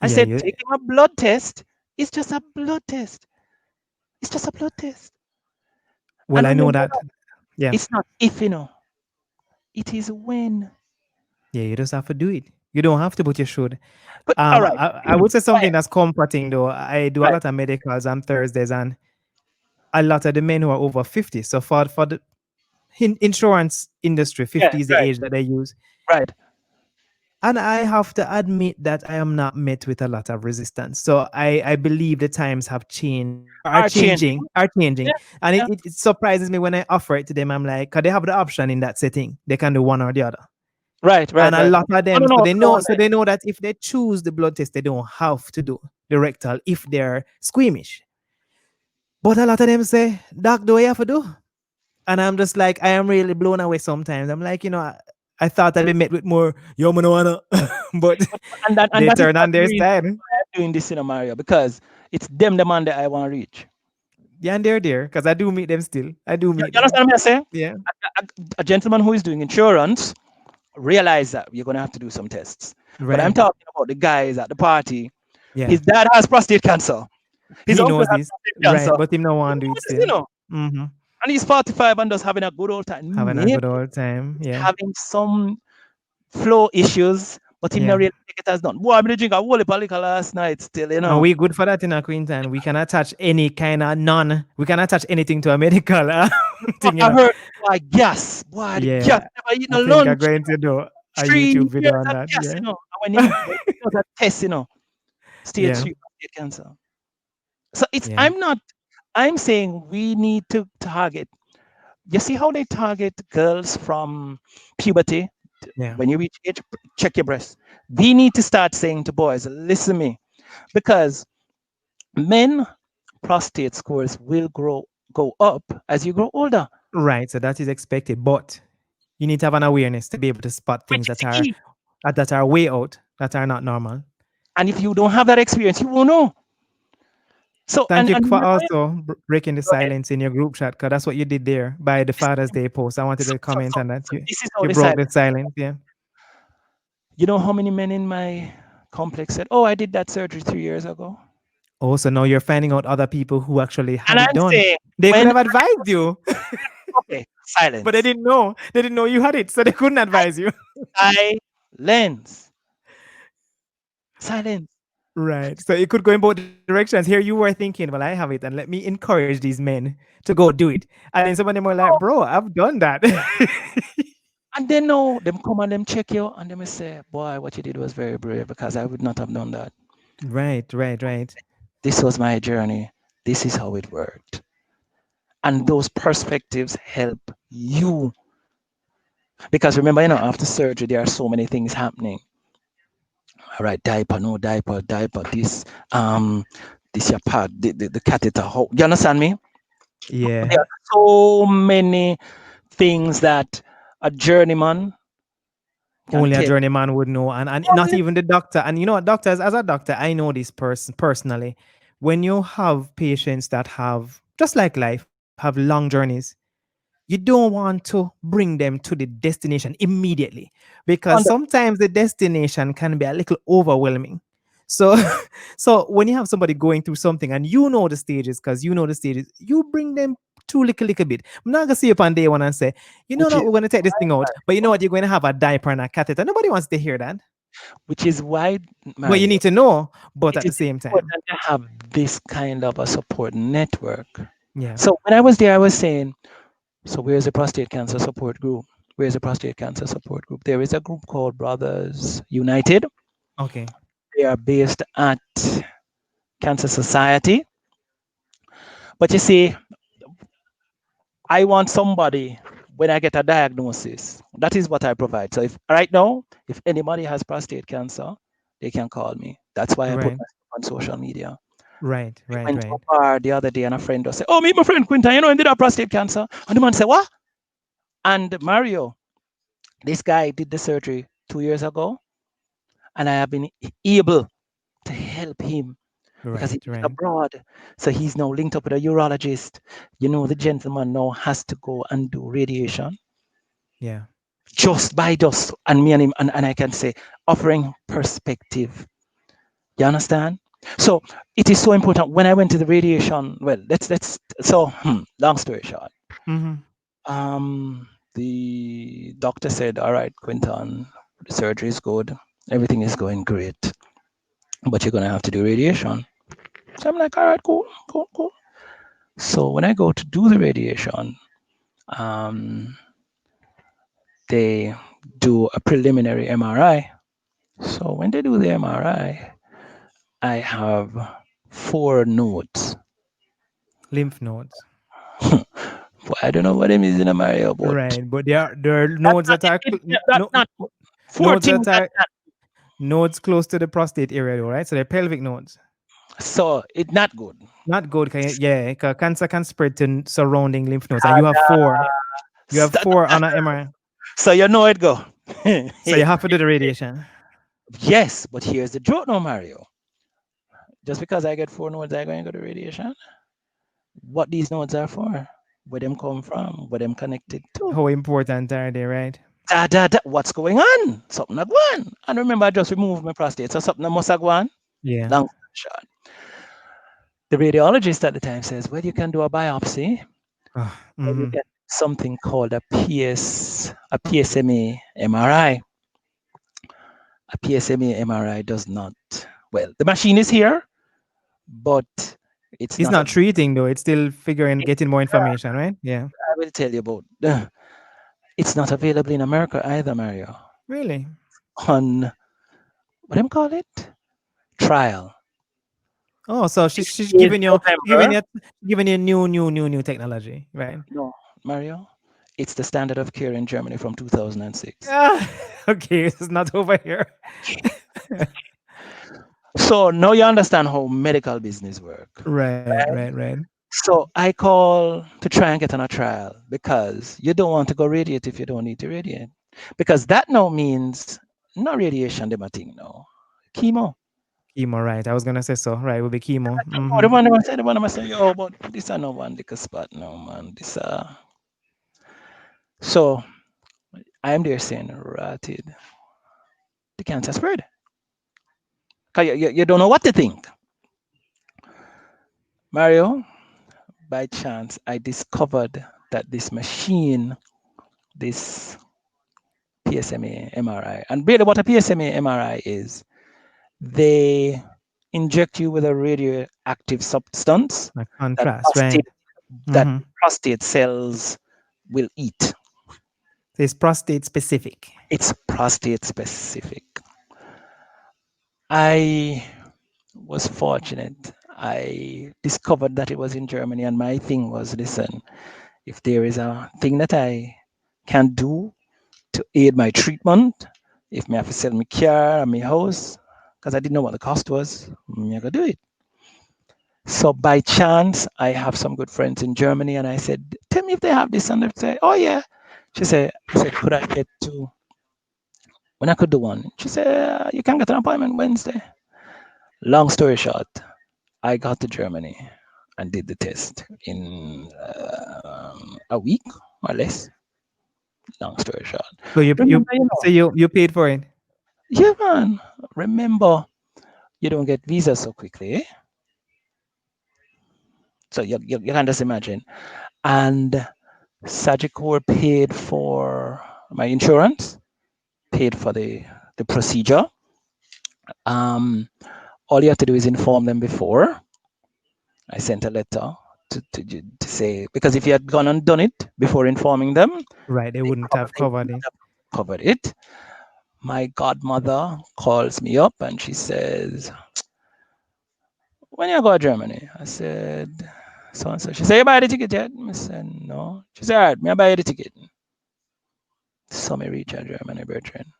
Speaker 2: I
Speaker 1: yeah.
Speaker 2: said,
Speaker 1: You
Speaker 2: taking a blood test is just a blood test. It's just a blood test.
Speaker 1: well,
Speaker 2: And
Speaker 1: I know
Speaker 2: remember
Speaker 1: that.
Speaker 2: that
Speaker 1: Yeah,
Speaker 2: it's not if, it is when.
Speaker 1: yeah. You just have to do it. You don't have to, but you should.
Speaker 2: But all right,
Speaker 1: I would say
Speaker 2: go ahead.
Speaker 1: something that's comforting though. I do a
Speaker 2: Right,
Speaker 1: lot of medicals on Thursdays, and a lot of the men who are over 50. So for the insurance industry,
Speaker 2: yeah,
Speaker 1: 50 is the age that they use.
Speaker 2: right.
Speaker 1: And I have to admit that I am not met with a lot of resistance. So I believe the times have changed or are
Speaker 2: Are changing.
Speaker 1: changing, are changing.
Speaker 2: Yeah,
Speaker 1: And
Speaker 2: yeah.
Speaker 1: it surprises me when I offer it to them. I'm like, because they have the option in that setting. They can do one or the other.
Speaker 2: Right, right,
Speaker 1: And a
Speaker 2: right.
Speaker 1: lot of
Speaker 2: No,
Speaker 1: them,
Speaker 2: no,
Speaker 1: so
Speaker 2: no,
Speaker 1: they
Speaker 2: no.
Speaker 1: know, so they know that if they choose the blood test, they don't have to do the rectal if they're squeamish. But a lot of them say, Doc, do I have to do? And I'm just like, I am really blown away sometimes. I'm like, I thought I'd be met with more, yo, man, wanna. But
Speaker 2: And
Speaker 1: they
Speaker 2: that is
Speaker 1: turn
Speaker 2: not
Speaker 1: on
Speaker 2: the
Speaker 1: their
Speaker 2: reason
Speaker 1: side.
Speaker 2: why I'm doing this, Mario, because it's them the man that I want to reach.
Speaker 1: Yeah, and they're there because I do meet them still. I do
Speaker 2: You
Speaker 1: meet them.
Speaker 2: understand what I'm saying?
Speaker 1: Yeah.
Speaker 2: A gentleman who is doing insurance realize that you're going to have to do some tests. But I'm
Speaker 1: Right.
Speaker 2: talking about the guys at the party.
Speaker 1: Yeah.
Speaker 2: His dad has prostate cancer. His
Speaker 1: He
Speaker 2: uncle
Speaker 1: knows
Speaker 2: has
Speaker 1: this.
Speaker 2: prostate
Speaker 1: Right.
Speaker 2: cancer.
Speaker 1: But him no
Speaker 2: You
Speaker 1: want to do
Speaker 2: know
Speaker 1: it
Speaker 2: this,
Speaker 1: still. Mm-hmm.
Speaker 2: And he's 45 and just having a good old time.
Speaker 1: Having a
Speaker 2: Maybe
Speaker 1: good old time.
Speaker 2: he's
Speaker 1: Yeah.
Speaker 2: having some flow issues, but him not
Speaker 1: Yeah.
Speaker 2: really take it as done. Boy, I've been drinking a whole heap of liquor last night still.
Speaker 1: And we good for that in a Quinton. We can attach any kind of we can attach anything to a medical thing,
Speaker 2: I heard, boy, gas. Boy, the gas.
Speaker 1: Yeah.
Speaker 2: Never eaten
Speaker 1: I
Speaker 2: a
Speaker 1: think I'm
Speaker 2: lunch.
Speaker 1: going to do a
Speaker 2: 3
Speaker 1: YouTube video
Speaker 2: years
Speaker 1: on
Speaker 2: of
Speaker 1: that.
Speaker 2: gas,
Speaker 1: Yeah.
Speaker 2: And when he does a test, stage
Speaker 1: Yeah.
Speaker 2: 3 prostate cancer. So
Speaker 1: Yeah.
Speaker 2: I'm saying we need to target. You see how they target girls from puberty?
Speaker 1: Yeah.
Speaker 2: When you reach age, check your breasts. We need to start saying to boys, listen to me, because men prostate scores will go up as you grow older,
Speaker 1: Right. So that is expected, but you need to have an awareness to be able to spot
Speaker 2: which
Speaker 1: things
Speaker 2: is
Speaker 1: that
Speaker 2: the
Speaker 1: are
Speaker 2: key.
Speaker 1: way out, that are not normal.
Speaker 2: And if you don't have that experience, you won't know. So,
Speaker 1: Thank you
Speaker 2: and
Speaker 1: for
Speaker 2: remember,
Speaker 1: also breaking the
Speaker 2: go ahead.
Speaker 1: silence in your group chat, because that's what you did there by the Father's Day post. I wanted
Speaker 2: So,
Speaker 1: to
Speaker 2: so,
Speaker 1: comment
Speaker 2: so,
Speaker 1: on that.
Speaker 2: so
Speaker 1: You
Speaker 2: this is how
Speaker 1: you
Speaker 2: the
Speaker 1: broke
Speaker 2: silence.
Speaker 1: the silence. Yeah.
Speaker 2: You know how many men in my complex said, "Oh, I did that surgery 3 years ago,"
Speaker 1: Also, now you're finding out other people who actually
Speaker 2: and
Speaker 1: had it
Speaker 2: I'm
Speaker 1: done.
Speaker 2: saying,
Speaker 1: They could
Speaker 2: when
Speaker 1: have advised you,
Speaker 2: okay,
Speaker 1: but they
Speaker 2: silence,
Speaker 1: didn't know. They didn't know you had it, so they couldn't advise you.
Speaker 2: silence, silence.
Speaker 1: Right. So it could go in both directions. Here you were thinking, well, I have it, and let me encourage these men to go do it. And then some of them were like,
Speaker 2: Oh,
Speaker 1: bro, I've done that.
Speaker 2: and they know them come and them check you, and they may say, "Boy, what you did was very brave because I would not have done that.
Speaker 1: Right, right, right.
Speaker 2: This was my journey. This is how it worked." And those perspectives help you because remember, after surgery, there are so many things happening. All right, diaper, no diaper, diaper, um, this your pad, the catheter. You understand me? There
Speaker 1: Yeah.
Speaker 2: are so many things that a journeyman can
Speaker 1: Only a
Speaker 2: tell.
Speaker 1: journeyman would know, and not even the doctor. And you know what, doctors, as a doctor, I know this person personally. When you have patients that have, just like life, have long journeys, you don't want to bring them to the destination immediately, because
Speaker 2: Under-
Speaker 1: sometimes the destination can be a little overwhelming. So so when you have somebody going through something and you know the stages, because you know the stages, you bring them to little bit. I'm not gonna see you up on day one and say, you know
Speaker 2: which
Speaker 1: what,
Speaker 2: is
Speaker 1: we're gonna take this thing out, but you know what, you're going to have a diaper and a catheter. Nobody wants to hear that.
Speaker 2: which is why,
Speaker 1: But you
Speaker 2: Mario,
Speaker 1: need to know, but
Speaker 2: it
Speaker 1: at
Speaker 2: is
Speaker 1: the same time.
Speaker 2: important to have this kind of a support network.
Speaker 1: Yeah.
Speaker 2: So when I was there, I was saying, so where's the prostate cancer support group? Where's the prostate cancer support group? There is a group called Brothers United.
Speaker 1: Okay.
Speaker 2: They are based at Cancer Society. But you see, I want somebody when I get a diagnosis. That is what I provide. So if right now, if anybody has prostate cancer, they can call me. That's why I put
Speaker 1: Right.
Speaker 2: myself on social media.
Speaker 1: Right.
Speaker 2: I
Speaker 1: Right.
Speaker 2: went to a
Speaker 1: Right.
Speaker 2: bar the other day and a friend was say, "Oh, meet my friend Quinton, I did have prostate cancer." And the man said, "What?" And Mario, this guy did the surgery 2 years ago, and I have been able to help him because he
Speaker 1: Right.
Speaker 2: is
Speaker 1: Right.
Speaker 2: abroad. So he's now linked up with a urologist. The gentleman now has to go and do radiation
Speaker 1: Yeah.
Speaker 2: just by just and me and him and I can say offering perspective. You understand? So it is so important. When I went to the radiation, well, let's so long story short.
Speaker 1: Mm-hmm.
Speaker 2: The doctor said, "All right, Quinton, the surgery is good, everything is going great, but you're gonna have to do radiation." So I'm like, "All right, cool, cool, cool." So when I go to do the radiation, um, they do a preliminary MRI. So when they do the MRI, I have 4 nodes.
Speaker 1: Lymph nodes.
Speaker 2: Well, I don't know what it means in Mario, but
Speaker 1: Right, but there are
Speaker 2: that's
Speaker 1: nodes
Speaker 2: not
Speaker 1: that are
Speaker 2: that's not
Speaker 1: nodes that
Speaker 2: 14. That's
Speaker 1: are
Speaker 2: not
Speaker 1: nodes close to the prostate area, though, right? So they're pelvic nodes.
Speaker 2: so it's not good.
Speaker 1: Not good. Yeah, 'cause cancer can spread to surrounding lymph nodes, and you have four. You have
Speaker 2: So,
Speaker 1: four on an MRI,
Speaker 2: so you know it go.
Speaker 1: so you have to do the radiation.
Speaker 2: Yes, but here's the joke now, Mario. Just because I get 4 nodes, I going to go to radiation. What these nodes are for? Where them come from? Where them connected to?
Speaker 1: How important are they, right?
Speaker 2: What's going on? Something not going. And remember, I just removed my prostate, so something must have gone.
Speaker 1: Yeah.
Speaker 2: Long story short. The radiologist at the time says, well, you can do a biopsy or you
Speaker 1: Mm-hmm.
Speaker 2: get something called a PSMA MRI. A PSMA MRI does not, well, the machine is here, but it's
Speaker 1: It's
Speaker 2: not a,
Speaker 1: not treating though. It's still figuring, getting more information, right? Yeah.
Speaker 2: I will tell you about, it's not available in America either, Mario.
Speaker 1: Really?
Speaker 2: On, what do you call it? Trial.
Speaker 1: Oh, so
Speaker 2: This
Speaker 1: she's
Speaker 2: is
Speaker 1: giving you
Speaker 2: November.
Speaker 1: new technology, right?
Speaker 2: No, Mario, it's the standard of care in Germany from 2006.
Speaker 1: Ah, okay, it's not over here.
Speaker 2: So now you understand how medical business work.
Speaker 1: Right.
Speaker 2: So I call to try and get on a trial because you don't want to go radiate if you don't need to radiate. Because that now means no radiation, them a thing now. Chemo.
Speaker 1: Chemo, right. I was gonna say so. Right, it would be chemo.
Speaker 2: Oh, the one of them say, yo, but this are no one lick spot no man. So I'm there saying rotted. The cancer spread. Cause you don't know what to think. Mario, by chance, I discovered that this machine, this PSMA MRI, and really what a PSMA MRI is, they inject you with a radioactive substance
Speaker 1: Like
Speaker 2: that
Speaker 1: contrast, right?
Speaker 2: prostate that
Speaker 1: Mm-hmm.
Speaker 2: prostate cells will eat.
Speaker 1: So it's prostate specific.
Speaker 2: It's prostate specific. I was fortunate. I discovered that it was in Germany, and my thing was, listen, if there is a thing that I can do to aid my treatment, if me have to sell my car and my house, because I didn't know what the cost was, me I go do it. So by chance, I have some good friends in Germany, and I said, "Tell me if they have this." And they say, "Oh yeah." She said, "Could I get to when I could do one?" She said, "You can get an appointment Wednesday." Long story short, I got to Germany and did the test in a week or less. Long story short,
Speaker 1: So
Speaker 2: remember, you know,
Speaker 1: you paid for it.
Speaker 2: yeah, man. Remember, you don't get visas so quickly, eh? So you can just imagine. And Sagicor paid for my insurance, paid for the procedure. Um, all you have to do is inform them before. I sent a letter to say, because if you had gone and done it before informing them,
Speaker 1: Right, they
Speaker 2: they
Speaker 1: wouldn't have
Speaker 2: probably
Speaker 1: covered
Speaker 2: would
Speaker 1: it.
Speaker 2: have covered it. My godmother calls me up and she says, "When you go to Germany?" I said, "So and so." She said, "You buy the ticket yet?" I said, "No." She said, "All right, me I buy the ticket." So me reach out Germany, brethren.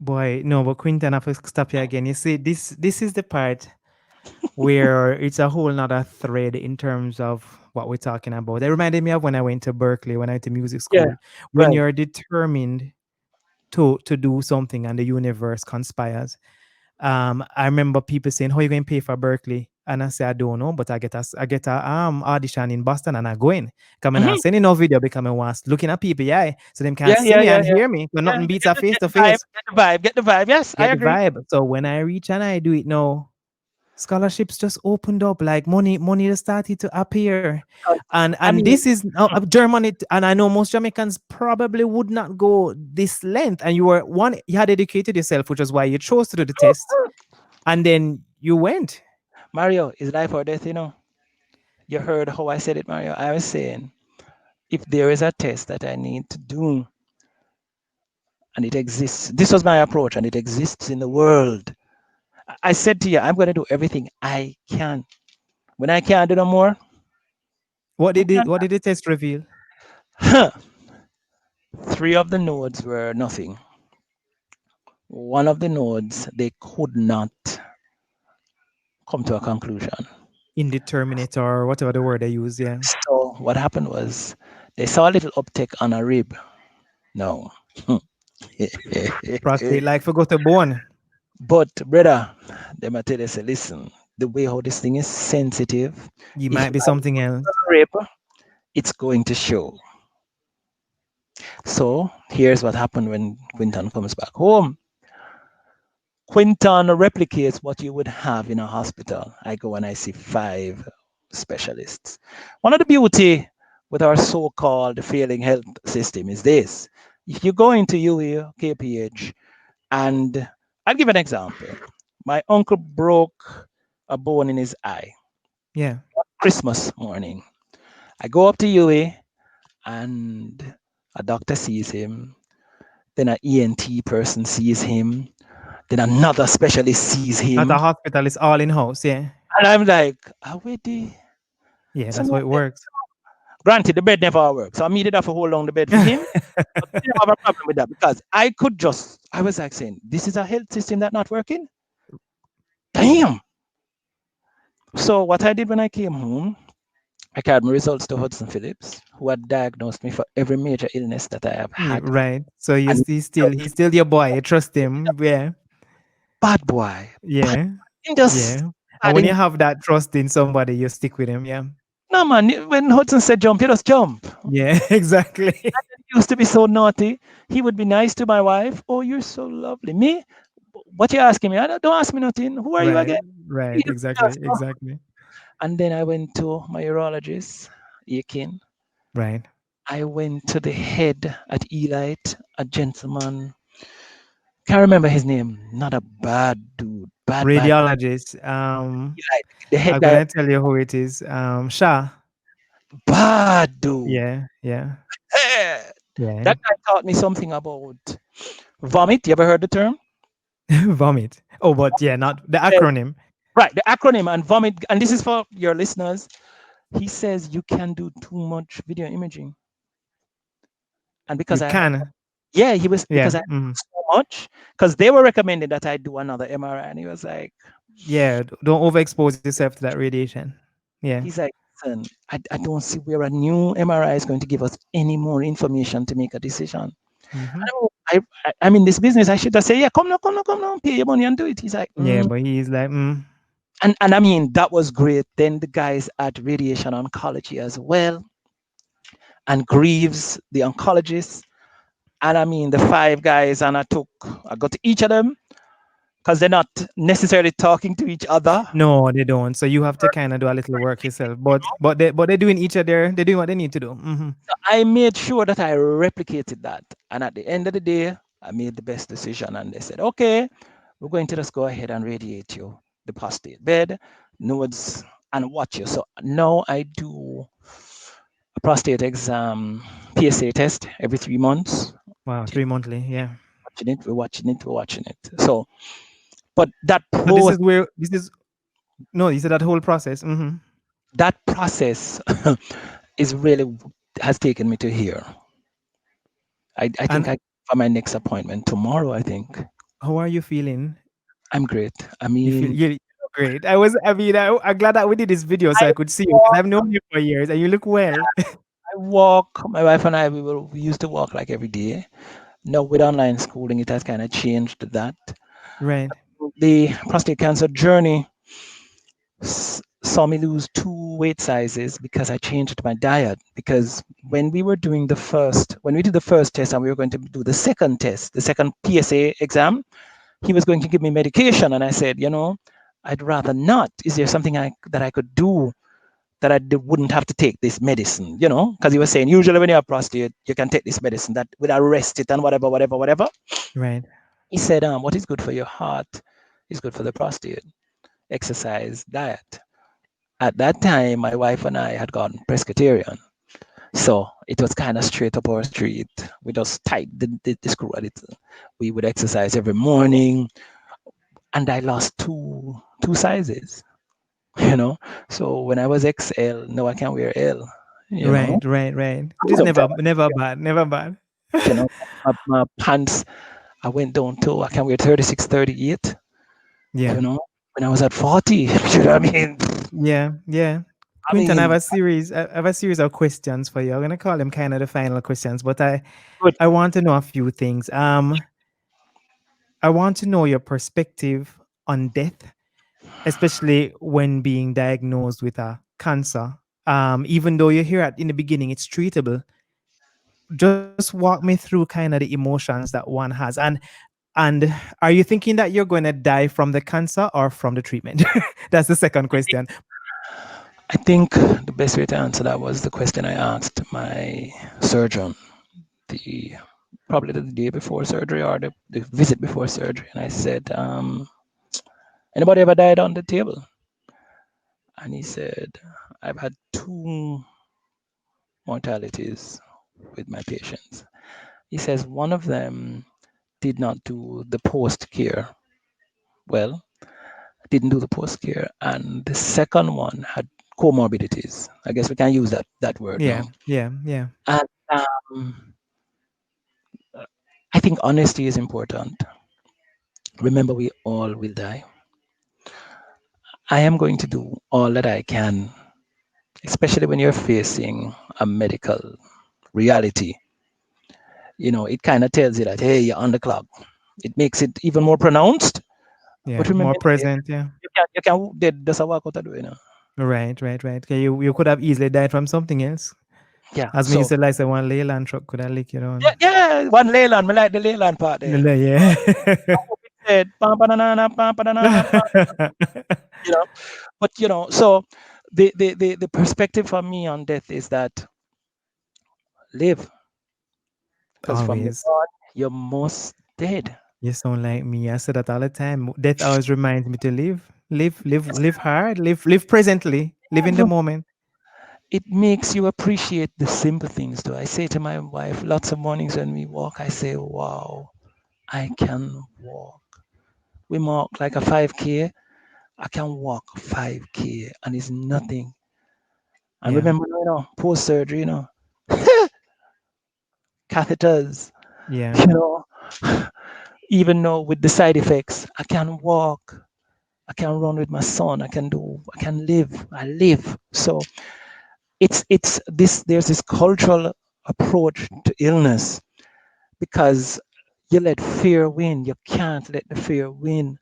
Speaker 1: Boy, no, but Quinton, I have to stop you again. You see, this is the part where it's a whole nother thread in terms of what we're talking about. It reminded me of when I went to Berkeley, when I went to music
Speaker 2: Yeah,
Speaker 1: school. When
Speaker 2: right.
Speaker 1: you're determined to do something and the universe conspires. I remember people saying, "How you going to pay for Berkeley?" And I say, "I don't know, but I get a audition in Boston and I go in. Come and I
Speaker 2: Hmm.
Speaker 1: sending no video because I want looking at people, yeah, so them can
Speaker 2: Yeah,
Speaker 1: see
Speaker 2: yeah,
Speaker 1: me
Speaker 2: yeah,
Speaker 1: and
Speaker 2: yeah.
Speaker 1: hear me. But
Speaker 2: Yeah,
Speaker 1: nothing beats
Speaker 2: get
Speaker 1: a face
Speaker 2: get
Speaker 1: to
Speaker 2: the vibe,
Speaker 1: face.
Speaker 2: get the vibe, get the vibe. Yes, I
Speaker 1: Get the
Speaker 2: agree.
Speaker 1: vibe." So when I reach and I do it now, scholarships just opened up, like money just started to appear.
Speaker 2: 'Cause, I
Speaker 1: And
Speaker 2: mean,
Speaker 1: this is Germany, and I know most Jamaicans probably would not go this length. And you had educated yourself, which is why you chose to do the test, and then you went.
Speaker 2: Mario, is life or death, you know? You heard how I said it, Mario. I was saying, if there is a test that I need to do and it exists, this was my approach and it exists in the world. I said to you, I'm going to do everything I can. When I can't do no more, I can't.
Speaker 1: What did the test reveal?
Speaker 2: Three of the nodes were nothing. One of the nodes, they could not come to a conclusion.
Speaker 1: Indeterminate or whatever the word they use, yeah.
Speaker 2: So what happened was they saw a little uptake on a rib. No.
Speaker 1: Prostate like forgot a bone.
Speaker 2: But brother, they might tell you, say, listen, the way how this thing is sensitive,
Speaker 1: You
Speaker 2: if
Speaker 1: might
Speaker 2: you
Speaker 1: be something else.
Speaker 2: rib, it's going to show. So here's what happened when Quinton comes back home. Quinton replicates what you would have in a hospital. I go and I see 5 specialists. One of the beauty with our so-called failing health system is this. If you go into UE, KPH, and I'll give an example. My uncle broke a bone in his eye
Speaker 1: Yeah.
Speaker 2: Christmas morning. I go up to UE and a doctor sees him. Then an ENT person sees him. Then another specialist sees
Speaker 1: At a
Speaker 2: him.
Speaker 1: hospital, it's all in house, yeah.
Speaker 2: And I'm like, "Ah, wait the
Speaker 1: Yeah,
Speaker 2: so
Speaker 1: that's
Speaker 2: me
Speaker 1: how it works.
Speaker 2: granted the bed never worked. So I needed to hold on the bed for him. But I didn't have a problem with that because I was like saying, this is a health system that not working. Damn. So what I did when I came home, I carried my results to Hudson Phillips, who had diagnosed me for every major illness that I have
Speaker 1: Yeah,
Speaker 2: had.
Speaker 1: right. So
Speaker 2: And
Speaker 1: he's still your boy. You trust him. Yeah.
Speaker 2: bad boy, bad.
Speaker 1: Yeah.
Speaker 2: Him just
Speaker 1: Yeah. And
Speaker 2: bad.
Speaker 1: when you
Speaker 2: Him,
Speaker 1: have that trust in somebody, you stick with him. Yeah.
Speaker 2: no man, when Hudson said jump, you just jump.
Speaker 1: Yeah, exactly.
Speaker 2: He used to be so naughty. He would be nice to my wife. Oh, you're so lovely. Me? What you asking me? Don't ask me nothing. Who are you
Speaker 1: Right.
Speaker 2: again?
Speaker 1: Right.
Speaker 2: He
Speaker 1: Exactly.
Speaker 2: just, oh.
Speaker 1: Exactly.
Speaker 2: And then I went to my urologist, Aiken.
Speaker 1: Right.
Speaker 2: I went to the head at Elite, a gentleman. Can't remember his name. Not a bad dude. Bad.
Speaker 1: Radiologist.
Speaker 2: Elite, the head
Speaker 1: I'm
Speaker 2: guy.
Speaker 1: gonna tell you who it is. Shah.
Speaker 2: Bad dude.
Speaker 1: Yeah. Yeah.
Speaker 2: Eh,
Speaker 1: Yeah.
Speaker 2: that guy taught me something about vomit. You ever heard the term?
Speaker 1: Vomit. Oh, but yeah, not the
Speaker 2: Yeah.
Speaker 1: acronym.
Speaker 2: Right, the acronym and vomit. And this is for your listeners. He says you can do too much video imaging. And because
Speaker 1: You
Speaker 2: I had,
Speaker 1: can.
Speaker 2: yeah, he was,
Speaker 1: Yeah.
Speaker 2: because I had so much, because they were recommending that I do another MRI. And he was like,
Speaker 1: Yeah. Don't overexpose yourself to that radiation. Yeah.
Speaker 2: he's like, listen, I don't see where a new MRI is going to give us any more information to make a decision. And
Speaker 1: Mm-hmm.
Speaker 2: I'm in this business. I should have said, yeah, come now, pay your money and do it. He's like,
Speaker 1: Yeah, but he's like,
Speaker 2: and I mean, that was great. Then the guys at radiation oncology as well, and Greaves, the oncologist. And I mean, the five guys, and I got to each of them because they're not necessarily talking to each other.
Speaker 1: no, they don't. So you have to kind of do a little work yourself. But they're doing each other. They're doing what they need to do. Mm-hmm.
Speaker 2: So I made sure that I replicated that. And at the end of the day, I made the best decision. And they said, okay, we're going to just go ahead and radiate you the prostate bed, nodes, and watch you. So now I do a prostate exam PSA test every 3 months.
Speaker 1: Wow, 3 monthly. Yeah.
Speaker 2: We're watching it. So, but that
Speaker 1: So this
Speaker 2: pro
Speaker 1: is where this is. No, you said that whole process. Mm-hmm.
Speaker 2: that process is really has taken me to here. I think
Speaker 1: And
Speaker 2: I for my next appointment tomorrow. I think
Speaker 1: how are you feeling?
Speaker 2: I'm great. I
Speaker 1: You feel
Speaker 2: mean,
Speaker 1: you look great. I'm glad that we did this video so
Speaker 2: I
Speaker 1: I could see you because
Speaker 2: walk,
Speaker 1: I've known you for years and you look well.
Speaker 2: I walk. My wife and I we used to walk like every day. Now with online schooling, it has kind of changed that.
Speaker 1: Right.
Speaker 2: The prostate cancer journey saw me lose 2 weight sizes because I changed my diet. Because when we did the first test and we were going to do the second test, the second PSA exam, he was going to give me medication, and I said, I'd rather not. Is there something that I could do that wouldn't have to take this medicine? Because he was saying usually when you have prostate, you can take this medicine that would arrest it and whatever.
Speaker 1: Right.
Speaker 2: He said, what is good for your heart is good for the prostate. Exercise, diet. At that time, my wife and I had gone pescatarian. So it was kind of straight up our street. We just tied the screw a little. We would exercise every morning, and I lost two sizes. you know. So when I was XL, now I can wear L. You know,
Speaker 1: Right. Right. Right. Which is
Speaker 2: sometimes
Speaker 1: never bad. Never bad.
Speaker 2: you know my pants. I went down to I can wear 36, 38.
Speaker 1: Yeah.
Speaker 2: You know, when I was at 40. You know what I mean?
Speaker 1: Yeah. Yeah.
Speaker 2: I
Speaker 1: Quinton,
Speaker 2: mean,
Speaker 1: I have a series of questions for you. I'm gonna call them kind of the final questions, but
Speaker 2: good.
Speaker 1: I want to know a few things. I want to know your perspective on death, especially when being diagnosed with a cancer. Even though you hear in the beginning it's treatable, just walk me through kind of the emotions that one has. And are you thinking that you're going to die from the cancer or from the treatment? That's the second question.
Speaker 2: I think the best way to answer that was the question I asked my surgeon the probably the day before surgery or the visit before surgery, and I said, anybody ever died on the table? And he said, I've had 2 mortalities with my patients. He says one of them did not do the post care well, didn't do the post care, and the second one had comorbidities. I guess we can use that word
Speaker 1: Yeah,
Speaker 2: now.
Speaker 1: yeah, yeah.
Speaker 2: And I think honesty is important. Remember, we all will die. I am going to do all that I can, especially when you're facing a medical reality. It kind of tells you that, hey, you're on the clock. It makes it even more pronounced. But
Speaker 1: Yeah,
Speaker 2: remember,
Speaker 1: more present. Yeah.
Speaker 2: there's a work out to do,
Speaker 1: Right, right, right. Okay, you could have easily died from something else.
Speaker 2: Yeah.
Speaker 1: As me
Speaker 2: So,
Speaker 1: used to like say, one Leyland truck could have lick you down.
Speaker 2: yeah, yeah, one Leyland. I like the Leyland part
Speaker 1: No,
Speaker 2: there.
Speaker 1: no, yeah.
Speaker 2: It said, "Pam, banana, pam, banana, pam," you know. But, so the perspective for me on death is that live, because from your
Speaker 1: Always.
Speaker 2: born, you're most dead.
Speaker 1: You sound like me. I say that all the time. Death always reminds me to live. Live hard. Live presently. Live in the
Speaker 2: Look,
Speaker 1: moment.
Speaker 2: it makes you appreciate the simple things too. I say to my wife lots of mornings when we walk, I say, wow, I can walk. We walk like a 5K. I can walk 5K and it's nothing. And
Speaker 1: Yeah.
Speaker 2: remember, post surgery, catheters,
Speaker 1: Yeah.
Speaker 2: you know, even though with the side effects, I can walk, I can run with my son, I can live, I live. So it's this, there's this cultural approach to illness because you let fear win. You can't let the fear win.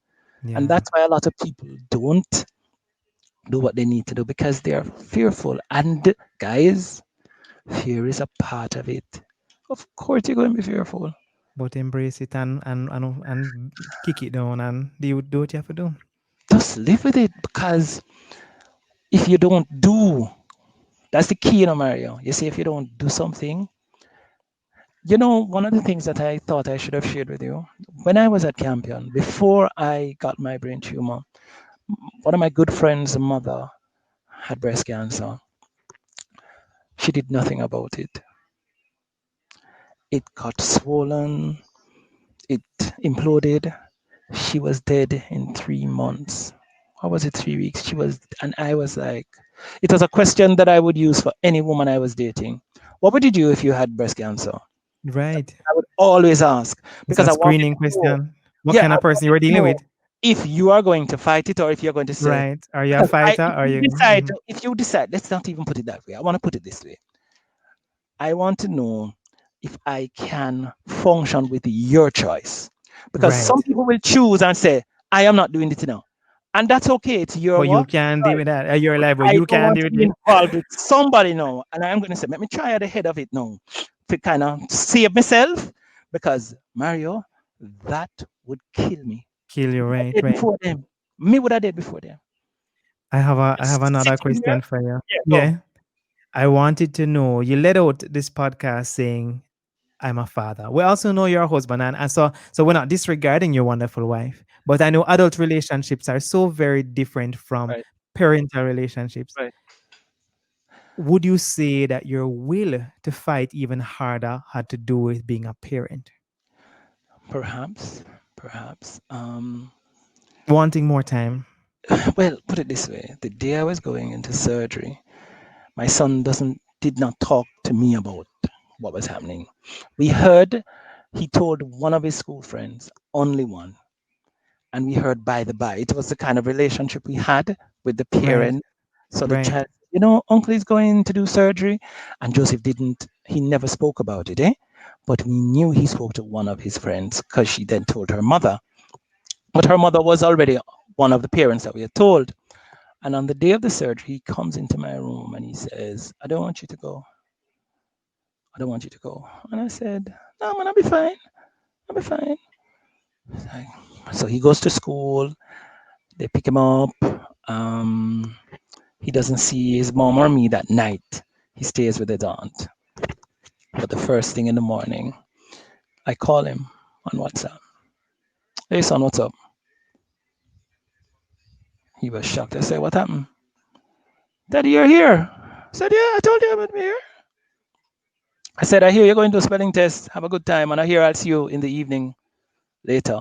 Speaker 2: And
Speaker 1: Yeah.
Speaker 2: that's why a lot of people don't do what they need to do because they are fearful. And guys, fear is a part of it. Of course, you're going to be fearful.
Speaker 1: But embrace it and kick it down and do what you have to do.
Speaker 2: Just live with it because if you don't do, that's the key, Mario. You see, if you don't do something, one of the things that I thought I should have shared with you when I was at Campion, before I got my brain tumor, one of my good friends' mother had breast cancer. She did nothing about it. It got swollen, it imploded. She was dead in 3 months. Or was it 3 weeks? And I was like, it was a question that I would use for any woman I was dating. What would you do if you had breast cancer?
Speaker 1: Right.
Speaker 2: I would always ask
Speaker 1: It's
Speaker 2: because
Speaker 1: a
Speaker 2: I wanted
Speaker 1: screening
Speaker 2: to know.
Speaker 1: question. What
Speaker 2: Yeah,
Speaker 1: kind
Speaker 2: I
Speaker 1: of person you
Speaker 2: wanted
Speaker 1: were
Speaker 2: to
Speaker 1: dealing
Speaker 2: know
Speaker 1: with?
Speaker 2: if you are going to fight it or if you're going to say,
Speaker 1: Right. Are you a
Speaker 2: because
Speaker 1: fighter? Are you? Mhm.
Speaker 2: if you decide, let's not even put it that way. I want to put it this way. I want to know if I can function with your choice. Because some
Speaker 1: Right.
Speaker 2: people will choose and say, I am not doing it now. And that's okay. It's your
Speaker 1: But you
Speaker 2: what?
Speaker 1: can deal
Speaker 2: Choice.
Speaker 1: with that. You're
Speaker 2: But
Speaker 1: alive, but
Speaker 2: I
Speaker 1: you
Speaker 2: don't
Speaker 1: can
Speaker 2: want
Speaker 1: deal
Speaker 2: to
Speaker 1: with
Speaker 2: be
Speaker 1: it.
Speaker 2: involved with somebody now. And I'm going to say, let me try at the head of it now to kind of save myself. Because Mario, that would kill me.
Speaker 1: Kill you.
Speaker 2: I
Speaker 1: Right.
Speaker 2: did
Speaker 1: Right.
Speaker 2: before them. Me would have did before them.
Speaker 1: I have
Speaker 2: Just
Speaker 1: another
Speaker 2: sitting there.
Speaker 1: question for you.
Speaker 2: Yeah, go.
Speaker 1: Yeah. I wanted to know, you let out this podcast saying, I'm a father. We also know you're a husband, and so we're not disregarding your wonderful wife. But I know adult relationships are so very different from
Speaker 2: Right,
Speaker 1: parental relationships.
Speaker 2: right.
Speaker 1: Would you say that your will to fight even harder had to do with being a parent?
Speaker 2: Perhaps, perhaps.
Speaker 1: Wanting more time?
Speaker 2: Well, put it this way: the day I was going into surgery, my son doesn't did not talk to me about what was happening. We heard he told one of his school friends, only one, and we heard by the by. It was the kind of relationship we had with the
Speaker 1: Right,
Speaker 2: parent. So the
Speaker 1: right,
Speaker 2: child, uncle is going to do surgery, and Joseph didn't. He never spoke about it, eh? But we knew he spoke to one of his friends because she then told her mother. But her mother was already one of the parents that we had told. And on the day of the surgery, he comes into my room and he says, I don't want you to go. I don't want you to go. And I said, no, man, I'll be fine. I'll be fine. So he goes to school. They pick him up. Um, he doesn't see his mom or me that night. He stays with his aunt. But the first thing in the morning, I call him on WhatsApp. Hey, son, what's up? He was shocked. I said, what happened? Daddy, you're here. I said, yeah, I told you I would be here. I said, I hear you're going to a spelling test. Have a good time. And I hear I'll see you in the evening later.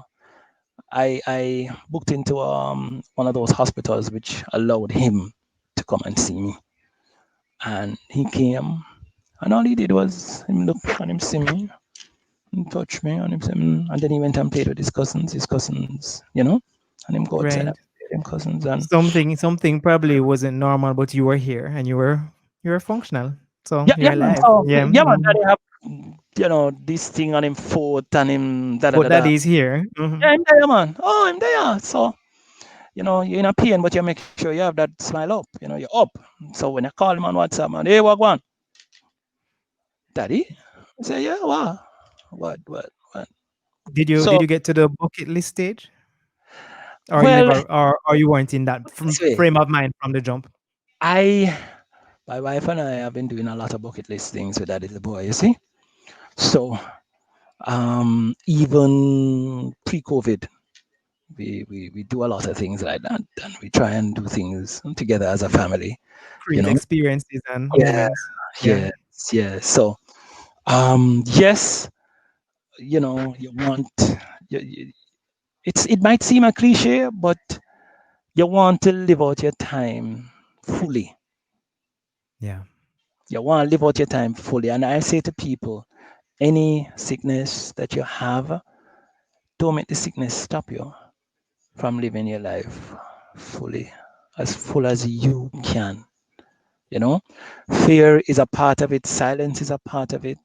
Speaker 2: I booked into one of those hospitals which allowed him to come and see me. And he came, and all he did was him look and him see me and touch me and him see me, and then he went and played with his cousins, and him go outside and
Speaker 1: right.
Speaker 2: play same cousins, and
Speaker 1: Something probably wasn't normal, but you were here and you were functional. So
Speaker 2: yeah,
Speaker 1: you're
Speaker 2: man.
Speaker 1: alive.
Speaker 2: So
Speaker 1: Yeah.
Speaker 2: yeah, man. Daddy have this thing on him foot and him da da
Speaker 1: But
Speaker 2: da
Speaker 1: that
Speaker 2: da.
Speaker 1: is here.
Speaker 2: Yeah, I'm there, man. Oh, I'm there. So you're in a pain, but you make sure you have that smile up. You're up. So when I call him on WhatsApp, man, hey, what one, daddy? I say, yeah, what?
Speaker 1: Did
Speaker 2: So
Speaker 1: you get to the bucket list stage? Or you
Speaker 2: well,
Speaker 1: never or you weren't in that
Speaker 2: this way,
Speaker 1: frame of mind from the jump?
Speaker 2: I my wife and I have been doing a lot of bucket list things with daddy the boy. You see, so even pre-COVID, we do a lot of things like that, and we try and do things together as a family. You
Speaker 1: Create
Speaker 2: know,
Speaker 1: experiences and
Speaker 2: yeah,
Speaker 1: moments. Yeah.
Speaker 2: yes, yeah. So yes, you want you, it might seem a cliche, but you want to live out your time fully.
Speaker 1: Yeah.
Speaker 2: You want to live out your time fully. And I say to people, any sickness that you have, don't make the sickness stop you from living your life fully, as full as you can. You know, fear is a part of it, silence is a part of it.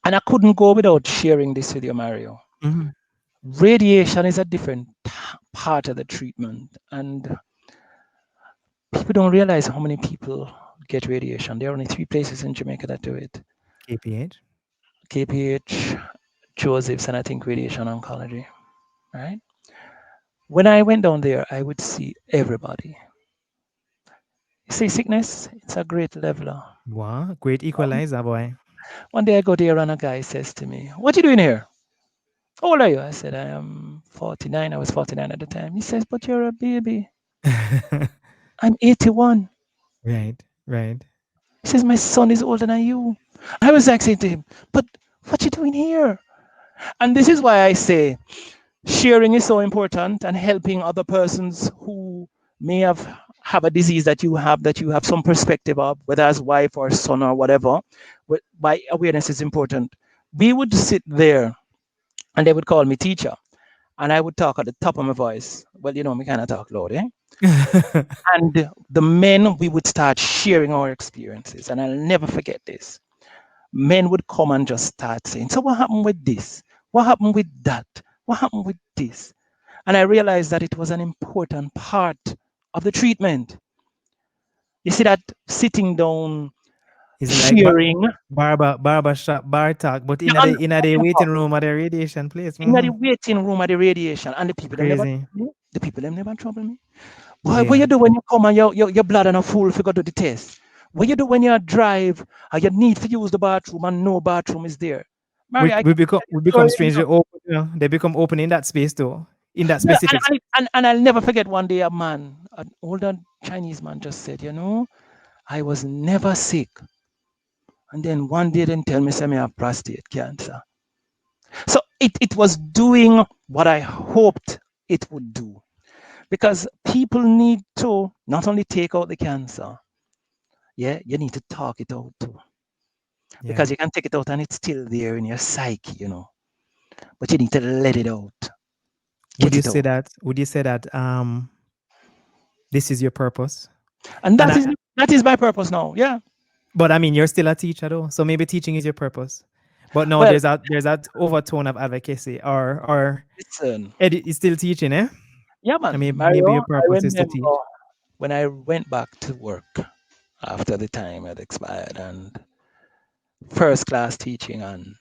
Speaker 2: And I couldn't go without sharing this with you, Mario.
Speaker 1: Mhm.
Speaker 2: Radiation is a different part of the treatment, and people don't realize how many people get radiation. There are only 3 places in Jamaica that do it:
Speaker 1: KPH.
Speaker 2: KPH, Joseph's, and I think radiation oncology. Right? When I went down there, I would see everybody. You see, sickness, it's a great leveler.
Speaker 1: Wow, great equalizer, boy.
Speaker 2: One day I go there and a guy says to me, "What you doing here? How old are you?" I said, "I am 49." I was 49 at the time. He says, "But you're a baby." "I'm 81."
Speaker 1: Right, right.
Speaker 2: He says, "My son is older than you." I was like saying to him, "But what you doing here?" And this is why I say sharing is so important, and helping other persons who may have a disease that you have some perspective of, whether as wife or son or whatever. By awareness is important. We would sit there and they would call me teacher, and I would talk at the top of my voice. Well, me kind of talk loud, eh? And the men, we would start sharing our experiences, and I'll never forget this. Men would come and just start saying, "So what happened with this? What happened with that? What happened with this?" And I realized that it was an important part of the treatment. You see that sitting down,
Speaker 1: It's like
Speaker 2: sharing,
Speaker 1: barber shop bar talk, but
Speaker 2: yeah,
Speaker 1: in a the waiting room at the radiation place.
Speaker 2: in the waiting room at the radiation, and the people them never
Speaker 1: Crazy.
Speaker 2: trouble me. The people them never trouble me. Boy, what
Speaker 1: Yeah.
Speaker 2: you do when you come and your blood and a fool if you go to the test? What you do when you drive and you need to use the bathroom and no bathroom is there? Mary, I can tell you
Speaker 1: We
Speaker 2: a
Speaker 1: become
Speaker 2: story.
Speaker 1: strangely open. You know? They become open in that space too. In that
Speaker 2: Yeah,
Speaker 1: specific space.
Speaker 2: and I'll never forget one day a man, an older Chinese man, just said, "I was never sick." And then one day then tell me say me have prostate cancer. So it was doing what I hoped it would do. Because people need to not only take out the cancer, yeah, you need to talk it out too.
Speaker 1: Yeah.
Speaker 2: Because you can take it out and it's still there in your psyche. But you need to let it out.
Speaker 1: Would
Speaker 2: Get
Speaker 1: you
Speaker 2: it
Speaker 1: say
Speaker 2: out.
Speaker 1: that? Would you say that this is your purpose?
Speaker 2: And
Speaker 1: And
Speaker 2: that is my purpose now. Yeah.
Speaker 1: but I mean, you're still a teacher though, so maybe teaching is your purpose. But no,
Speaker 2: Well,
Speaker 1: there's that overtone of advocacy, or
Speaker 2: listen.
Speaker 1: Eddie is still teaching, eh?
Speaker 2: Yeah,
Speaker 1: I
Speaker 2: man.
Speaker 1: mean, maybe
Speaker 2: Mario,
Speaker 1: your
Speaker 2: I
Speaker 1: purpose is to
Speaker 2: remember
Speaker 1: teach.
Speaker 2: when I went back to work after the time had expired and first class teaching. And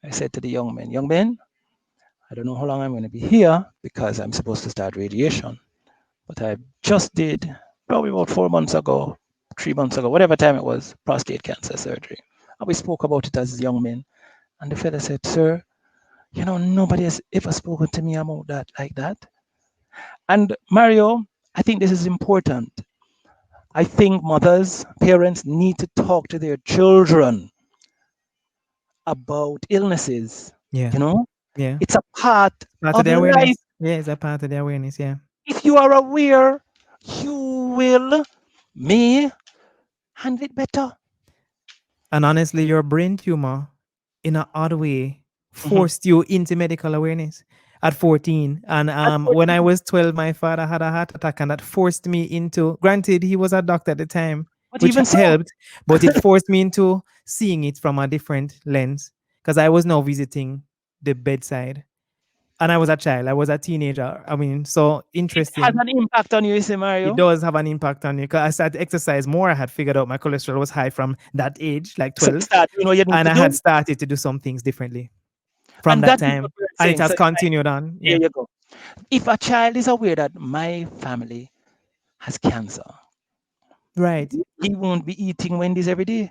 Speaker 2: I said to the young men, "I don't know how long I'm going to be here because I'm supposed to start radiation. But I just did, probably about 4 months ago, 3 months ago, whatever time it was, prostate cancer surgery." And we spoke about it as young men. And the fella said, "Sir, nobody has ever spoken to me about that like that." And Mario, I think this is important. I think mothers, parents need to talk to their children about illnesses.
Speaker 1: Yeah,
Speaker 2: You know,
Speaker 1: yeah.
Speaker 2: it's a part
Speaker 1: Part of
Speaker 2: of
Speaker 1: the
Speaker 2: life.
Speaker 1: awareness. Yeah, it's a part of the awareness. Yeah.
Speaker 2: If you are aware, you will may handle it better.
Speaker 1: And honestly, your brain tumor, in a odd way,
Speaker 2: Mhm.
Speaker 1: forced you into medical awareness. at 14. And
Speaker 2: At
Speaker 1: when I
Speaker 2: 14.
Speaker 1: was 12, my father had a heart attack, and that forced me into, granted, he was a doctor at the time,
Speaker 2: But
Speaker 1: which
Speaker 2: even so,
Speaker 1: helped, but it forced me into seeing it from a different lens because I was now visiting the bedside. And I was a child, I was a teenager. I mean, so
Speaker 2: it has
Speaker 1: interesting.
Speaker 2: an impact on you, you see,
Speaker 1: It
Speaker 2: Mario.
Speaker 1: does have an impact on you because I started to exercise more. I had figured out my cholesterol was high from that age, like
Speaker 2: So you
Speaker 1: 12,
Speaker 2: start doing what you need
Speaker 1: and
Speaker 2: to
Speaker 1: I had
Speaker 2: do.
Speaker 1: started to do some things differently from
Speaker 2: And
Speaker 1: that
Speaker 2: that is what
Speaker 1: time.
Speaker 2: we're
Speaker 1: And it
Speaker 2: saying.
Speaker 1: has
Speaker 2: So it's like,
Speaker 1: continued on.
Speaker 2: there
Speaker 1: Yeah.
Speaker 2: you go. If a child is aware that my family has cancer,
Speaker 1: Right.
Speaker 2: he won't be eating Wendy's every day.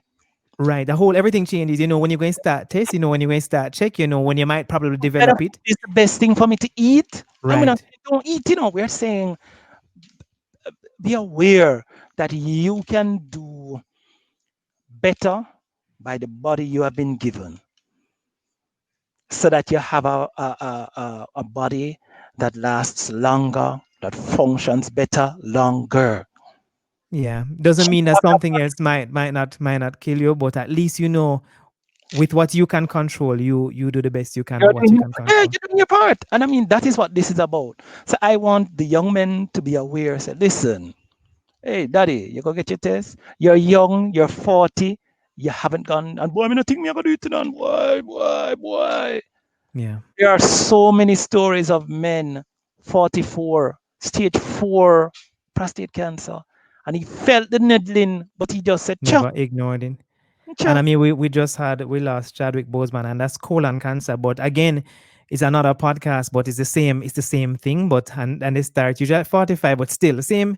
Speaker 1: Right. The whole everything changes. You know, when you're going to start test, you know, when you're going to start check, you know, when you might probably
Speaker 2: Better
Speaker 1: develop
Speaker 2: food
Speaker 1: it.
Speaker 2: is the best thing for me to eat. And we're not
Speaker 1: Right.
Speaker 2: saying don't eat, we're saying be aware that you can do better by the body you have been given so that you have a body that lasts longer, that functions better longer.
Speaker 1: Yeah. Doesn't mean that something else might not kill you, but at least you know with what you can control, you do the best you can with
Speaker 2: You're
Speaker 1: what you
Speaker 2: doing,
Speaker 1: can
Speaker 2: yeah,
Speaker 1: control.
Speaker 2: you're doing your part. And I mean, that is what this is about. So I want the young men to be aware. Say, listen, hey, daddy, you go get your test. You're young, you're 40, you haven't gone, and boy, I mean, I think me I gotta do it today. And why?
Speaker 1: Yeah.
Speaker 2: There are so many stories of men, 44, stage 4 prostate cancer, and he felt the needling, but he just said, cha,
Speaker 1: Never ignored it. And
Speaker 2: cha.
Speaker 1: I mean, we lost Chadwick Boseman, and that's colon cancer. But again, it's another podcast, but it's the same thing. But and they start usually at 45, but still the same.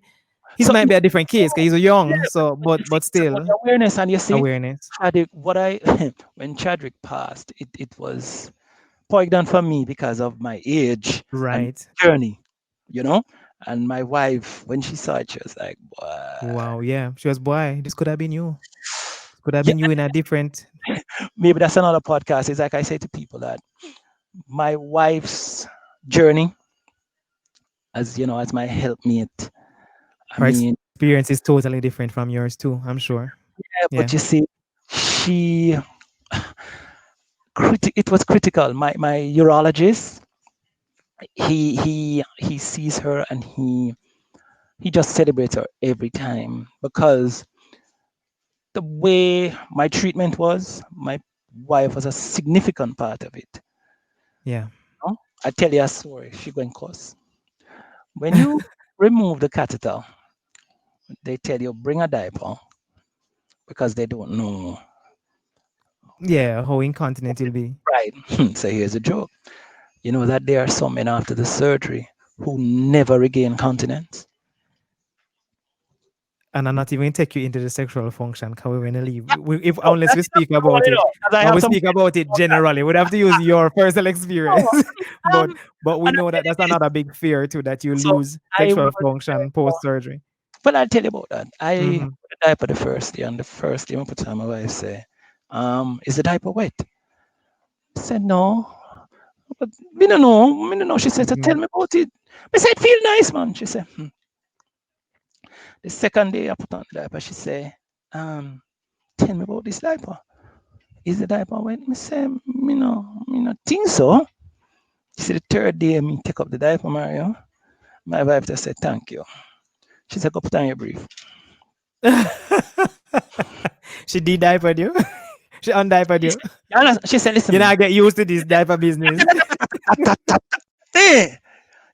Speaker 1: His
Speaker 2: So
Speaker 1: might
Speaker 2: if
Speaker 1: be a different case because he's
Speaker 2: yeah,
Speaker 1: young.
Speaker 2: but,
Speaker 1: So,
Speaker 2: but you see,
Speaker 1: but
Speaker 2: it's about
Speaker 1: still
Speaker 2: awareness, and you see,
Speaker 1: awareness.
Speaker 2: Chadwick, what I when Chadwick passed, it was poignant for me because of my age and
Speaker 1: Right.
Speaker 2: journey, you know. And my wife, when she saw it, she was like, "Boy,
Speaker 1: Wow. Yeah. She was boy. This could have been you. This could have
Speaker 2: yeah."
Speaker 1: been you in a different.
Speaker 2: Maybe that's another podcast. It's like I say to people that my wife's journey, as you know, as my helpmate. I
Speaker 1: Her
Speaker 2: mean,
Speaker 1: experience is totally different from yours too. I'm sure.
Speaker 2: yeah,
Speaker 1: Yeah.
Speaker 2: but you see, she it was critical. My urologist, he sees her and he just celebrates her every time because the way my treatment was, my wife was a significant part of it.
Speaker 1: Yeah.
Speaker 2: No? I tell you a story. She going cuss. When you remove the catheter, they tell you bring a diaper because they don't know.
Speaker 1: Yeah. How incontinent you'll be.
Speaker 2: Right. So here's a joke. You know that there are some men after the surgery who never regain continence.
Speaker 1: And I'm not even take you into the sexual function because we're gonna leave. If
Speaker 2: Oh,
Speaker 1: unless
Speaker 2: that
Speaker 1: we
Speaker 2: is a
Speaker 1: speak
Speaker 2: good one,
Speaker 1: about it,
Speaker 2: 'cause I
Speaker 1: when
Speaker 2: have
Speaker 1: we
Speaker 2: some
Speaker 1: speak
Speaker 2: friends
Speaker 1: about it
Speaker 2: about that.
Speaker 1: generally, we'd have to use your personal
Speaker 2: No,
Speaker 1: experience. but but we
Speaker 2: and I
Speaker 1: know
Speaker 2: tell
Speaker 1: that
Speaker 2: you
Speaker 1: that's
Speaker 2: this.
Speaker 1: another big fear too that you
Speaker 2: So
Speaker 1: lose
Speaker 2: I
Speaker 1: sexual
Speaker 2: was
Speaker 1: function post surgery.
Speaker 2: well, I'll tell you about that. I
Speaker 1: Hmm.
Speaker 2: put a diaper the first day, and the first day I put on, my wife say, is the diaper wet? I said, no. But me don't know. She said, so tell me about it. I said, feel nice, man. She said, The second day I put on the diaper, she said, tell me about this diaper. Is the diaper wet? I say, me no think so. She said, the third day, me take up the diaper, Mario. My wife just said, thank you. She said, go put on your brief.
Speaker 1: She de-diapered you. She undiapered
Speaker 2: She
Speaker 1: you.
Speaker 2: said, she said,
Speaker 1: You
Speaker 2: listen,
Speaker 1: not get used to this diaper business.
Speaker 2: hey,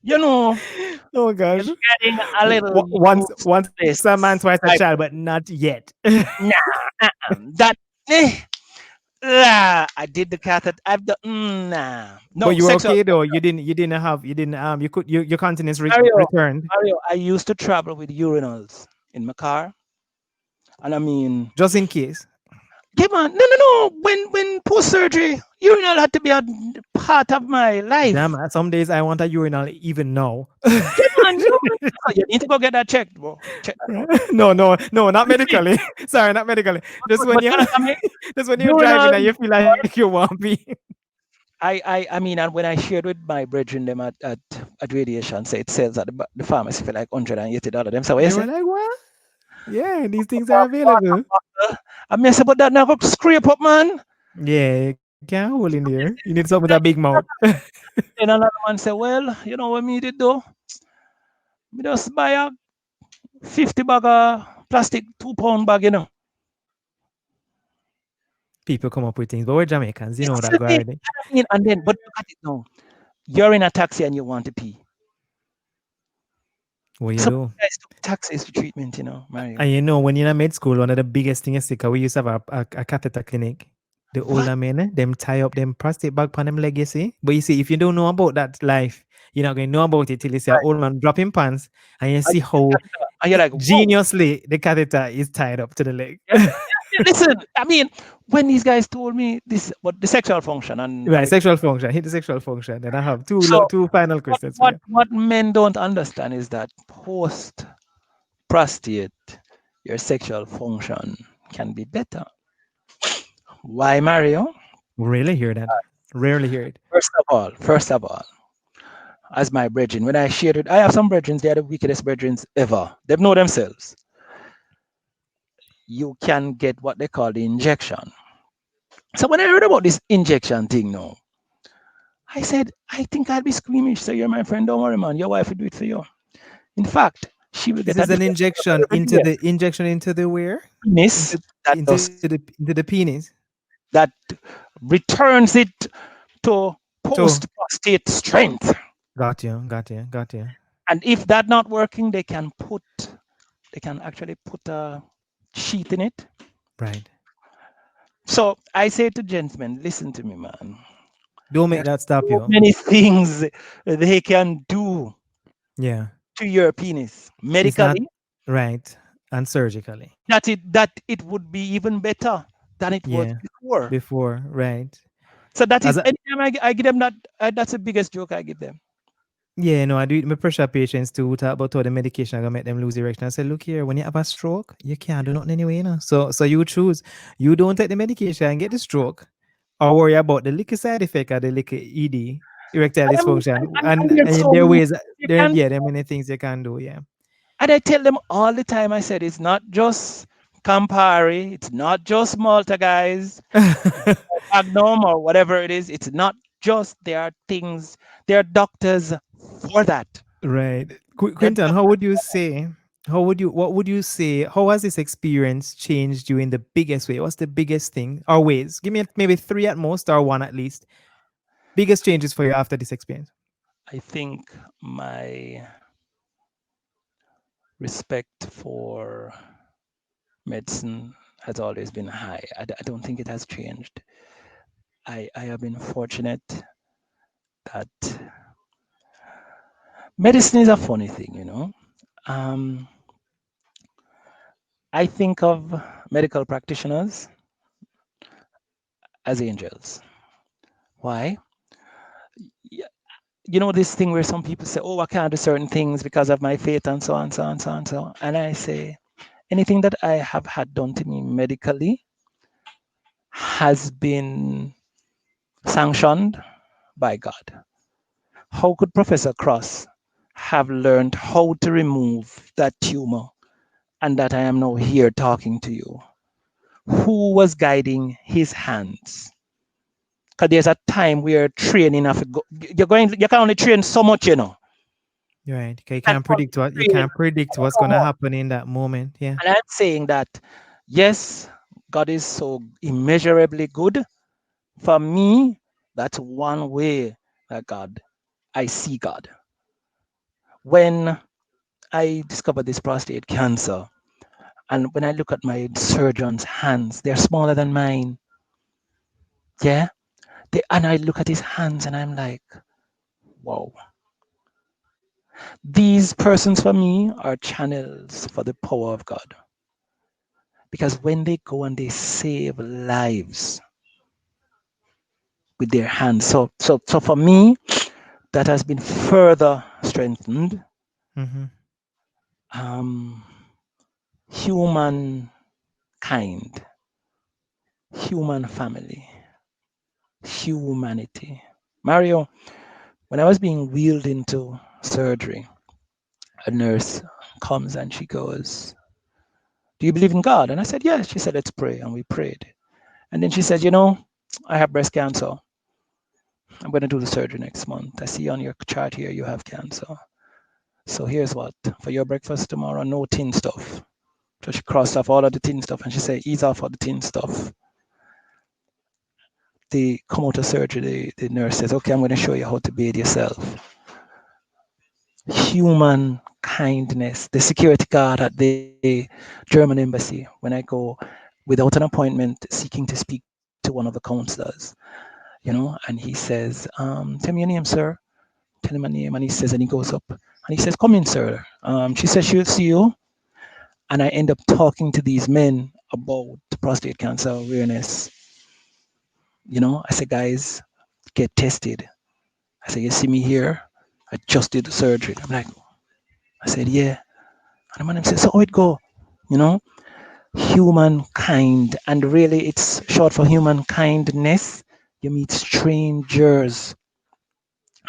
Speaker 2: you know,
Speaker 1: Oh gosh.
Speaker 2: you're getting a little
Speaker 1: Once
Speaker 2: used
Speaker 1: a
Speaker 2: to
Speaker 1: man, twice a
Speaker 2: this
Speaker 1: child, but
Speaker 2: diaper.
Speaker 1: not yet.
Speaker 2: Nah, that, I did the catheter. I've done, nah.
Speaker 1: But
Speaker 2: No,
Speaker 1: you were
Speaker 2: sexual.
Speaker 1: okay though. Your continence
Speaker 2: Mario,
Speaker 1: returned
Speaker 2: I used to travel with urinals in my car. And I mean,
Speaker 1: just in case.
Speaker 2: yeah, man, no. When post surgery, urinal had to be a part of my
Speaker 1: Damn,
Speaker 2: life.
Speaker 1: some days I want a urinal even now.
Speaker 2: Yeah, man, so you need to go get that checked, bro. Check that out.
Speaker 1: No, not
Speaker 2: You see,
Speaker 1: medically. Sorry, not medically. Just when
Speaker 2: but
Speaker 1: you
Speaker 2: you understand me?
Speaker 1: just when you're driving and
Speaker 2: Urinal.
Speaker 1: you feel like you want to be.
Speaker 2: I mean, and when I shared with my brethren them at radiation, say it sells at the pharmacy for like $180. Them say, what you
Speaker 1: They were
Speaker 2: say?
Speaker 1: like, what? Yeah, these things are available.
Speaker 2: I mean, I say, but that now go scrape up, man.
Speaker 1: Yeah, can't hold in there. You need something with a big mouth.
Speaker 2: Then another man say, well, you know what me did do? Me just buy a 50 bag of plastic 2 pound bag, you know.
Speaker 1: People come up with things, but we're Jamaicans, you
Speaker 2: You
Speaker 1: know that
Speaker 2: see
Speaker 1: go
Speaker 2: me?
Speaker 1: already.
Speaker 2: I mean, and then, but look at it now. You're in a taxi and you want to pee.
Speaker 1: What you
Speaker 2: Some
Speaker 1: do?
Speaker 2: guys took taxis for treatment, you know, Mario.
Speaker 1: And you know, when you're in med school, one of the biggest things you see, 'cause we used to have a catheter clinic. The
Speaker 2: What?
Speaker 1: older men, them tie up them prostate bag on them leg, you see. But you see, if you don't know about that life, you're not going to know about it till you see an
Speaker 2: Right.
Speaker 1: old man dropping pants and you
Speaker 2: And
Speaker 1: see how
Speaker 2: you're like, whoa.
Speaker 1: geniusly the catheter is tied up to the leg.
Speaker 2: Yeah. Yeah, listen, I mean, when these guys told me this, what the sexual function, and
Speaker 1: Right,
Speaker 2: we,
Speaker 1: sexual function. Hit the sexual function. Then I have
Speaker 2: so
Speaker 1: two final
Speaker 2: what,
Speaker 1: questions for
Speaker 2: what
Speaker 1: you.
Speaker 2: what men don't understand is that post prostate, your sexual function can be better. Why, Mario?
Speaker 1: Rarely hear that. Rarely hear it.
Speaker 2: First of all, as my brethren, when I shared it, I have some brethren, they are the wickedest brethren ever. They know themselves. You can get what they call the injection. So when I heard about this injection thing now, I said, I think I'll be squeamish. So you're my friend, don't worry, man. Your wife will do it for you. In fact, she will
Speaker 1: This
Speaker 2: get a
Speaker 1: is an
Speaker 2: different every year.
Speaker 1: injection into the where?
Speaker 2: Penis that does
Speaker 1: Into the penis.
Speaker 2: that returns it to
Speaker 1: So
Speaker 2: post prostate strength.
Speaker 1: got you.
Speaker 2: And if that not working, they can actually put a sheet in it.
Speaker 1: Right.
Speaker 2: So I say to gentlemen, listen to me, man.
Speaker 1: Don't
Speaker 2: There
Speaker 1: make
Speaker 2: are
Speaker 1: that stop
Speaker 2: so
Speaker 1: you.
Speaker 2: many things they can do
Speaker 1: Yeah.
Speaker 2: to your penis
Speaker 1: It's not
Speaker 2: medically
Speaker 1: right. And surgically.
Speaker 2: that it would be even better than it was
Speaker 1: Yeah.
Speaker 2: before.
Speaker 1: Before, right.
Speaker 2: So that
Speaker 1: As
Speaker 2: is
Speaker 1: a,
Speaker 2: anytime I give them that, that's the biggest joke I give them.
Speaker 1: yeah, no, I do it with my pressure patients too. Talk about how the medication gonna make them lose erection. I say, look here, when you have a stroke, you can't do nothing anyway, you know. So you choose. You don't take the medication and get the stroke, or worry about the little side effect of the little ED, erectile
Speaker 2: And, I'm,
Speaker 1: dysfunction.
Speaker 2: and there's
Speaker 1: And
Speaker 2: so
Speaker 1: there are
Speaker 2: many
Speaker 1: ways,
Speaker 2: things you can
Speaker 1: there are many things you can do, yeah.
Speaker 2: and I tell them all the time, I said it's not just Campari, it's not just Malta guys, Magnum or whatever it is. It's not just there are things, there are doctors for that.
Speaker 1: Right.
Speaker 2: There are
Speaker 1: Quinton, how would you say, what would you say, how has this experience changed you in the biggest way? What's the biggest thing or ways? Give me maybe three at most or one at least. Biggest changes for you after this experience?
Speaker 2: I think my respect for medicine has always been high. I don't think it has changed. I have been fortunate that medicine is a funny thing, you know. Um, I think of medical practitioners as angels. Why? Y- You know, this thing where some people say, oh, I can't do certain things because of my faith and so on, so on, so on, so on. And I say, anything that I have had done to me medically has been sanctioned by God. How could Professor Cross have learned how to remove that tumor and that I am now here talking to you? Who was guiding his hands? Because there's a time where training have to go, you can only train so much, you know.
Speaker 1: Right. 'Cause
Speaker 2: And
Speaker 1: you
Speaker 2: train
Speaker 1: can't predict what's
Speaker 2: no
Speaker 1: gonna
Speaker 2: more.
Speaker 1: happen in that moment. Yeah.
Speaker 2: And I'm saying that, yes, God is so immeasurably good. For me, that's one way that I see God. When I discovered this prostate cancer, and when I look at my surgeon's hands, they're smaller than mine. Yeah. And I look at his hands and I'm like, wow. These persons for me are channels for the power of God. Because when they go and they save lives with their hands. So for me, that has been further strengthened.
Speaker 1: Mm-hmm.
Speaker 2: Um, human kind, human family, humanity. Mario, when I was being wheeled into surgery, a nurse comes and she goes, do you believe in God? And I said, yes. She said, let's pray. And we prayed. And then she said, you know, I have breast cancer. I'm going to do the surgery next month. I see on your chart here you have cancer. So here's what for your breakfast tomorrow: no tin stuff. So she crossed off all of the tin stuff and she said, ease off all the tin stuff. They come out of surgery, the nurse says, okay, I'm going to show you how to bathe yourself. Human kindness. The security guard at the German embassy, when I go without an appointment, seeking to speak to one of the counselors, and he says, tell me your name, sir. Tell him my name, and he says, and he goes up and he says, come in, sir. She says she'll see you. And I end up talking to these men about prostate cancer awareness. I said, guys, get tested. I said, you see me here? I just did the surgery. I'm like, I said, yeah. And the man said, so how it go? You know, humankind. And really, it's short for human kindness. You meet strangers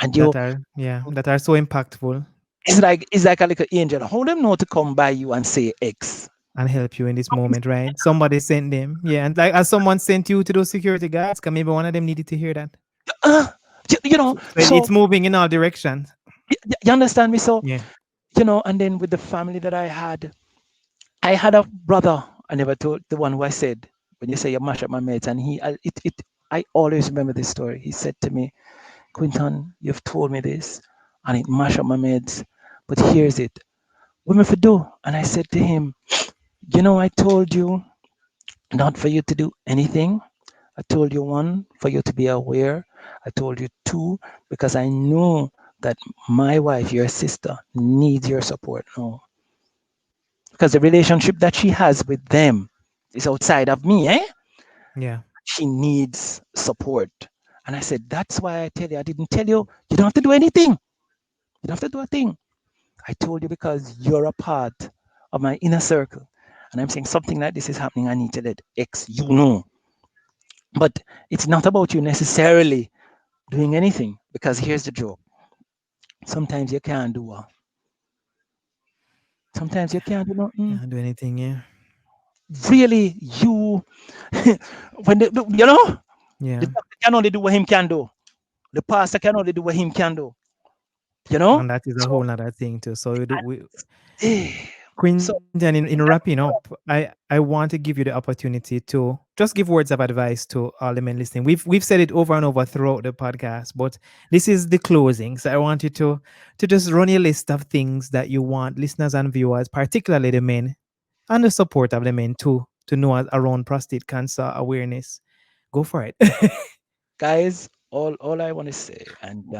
Speaker 2: and you,
Speaker 1: that are so impactful
Speaker 2: it's like a little angel. How them know to come by you and say X?
Speaker 1: and help you in this moment, right? Somebody sent them. Yeah. And like as someone sent you to those security guards, because maybe one of them needed to hear that.
Speaker 2: Uh,
Speaker 1: So
Speaker 2: so
Speaker 1: it's moving in all directions.
Speaker 2: you understand me? So,
Speaker 1: Yeah.
Speaker 2: and then with the family that I had a brother. I never told the one who I said when you say you mash up my mates, and I always remember this story. He said to me, Quinton, you've told me this, and it mash up my mates, but here's it. What am I for do? And I said to him, I told you not for you to do anything. I told you one, for you to be aware. I told you two, because I know that my wife, your sister, needs your support now. Because the relationship that she has with them is outside of me, eh?
Speaker 1: Yeah.
Speaker 2: She needs support. And I said, that's why I tell you, I didn't tell you, you don't have to do anything. You don't have to do a thing. I told you because you're a part of my inner circle. And I'm saying something like this is happening. I need to let X you know. But it's not about you necessarily doing anything, because here's the joke. Sometimes you can't do sometimes you can't do nothing.
Speaker 1: Can't do anything. Yeah.
Speaker 2: Really, you when the
Speaker 1: Yeah.
Speaker 2: doctor can only do what him can do. The pastor can only do what him can do. You know?
Speaker 1: And that is a
Speaker 2: So,
Speaker 1: whole other thing too. So
Speaker 2: eh, so
Speaker 1: Quinton, in wrapping up, I want to give you the opportunity to just give words of advice to all the men listening. We've said it over and over throughout the podcast, but this is the closing. So I want you to just run a list of things that you want listeners and viewers, particularly the men, and the support of the men too, to know around prostate cancer awareness. Go for it.
Speaker 2: guys, all I want to say, and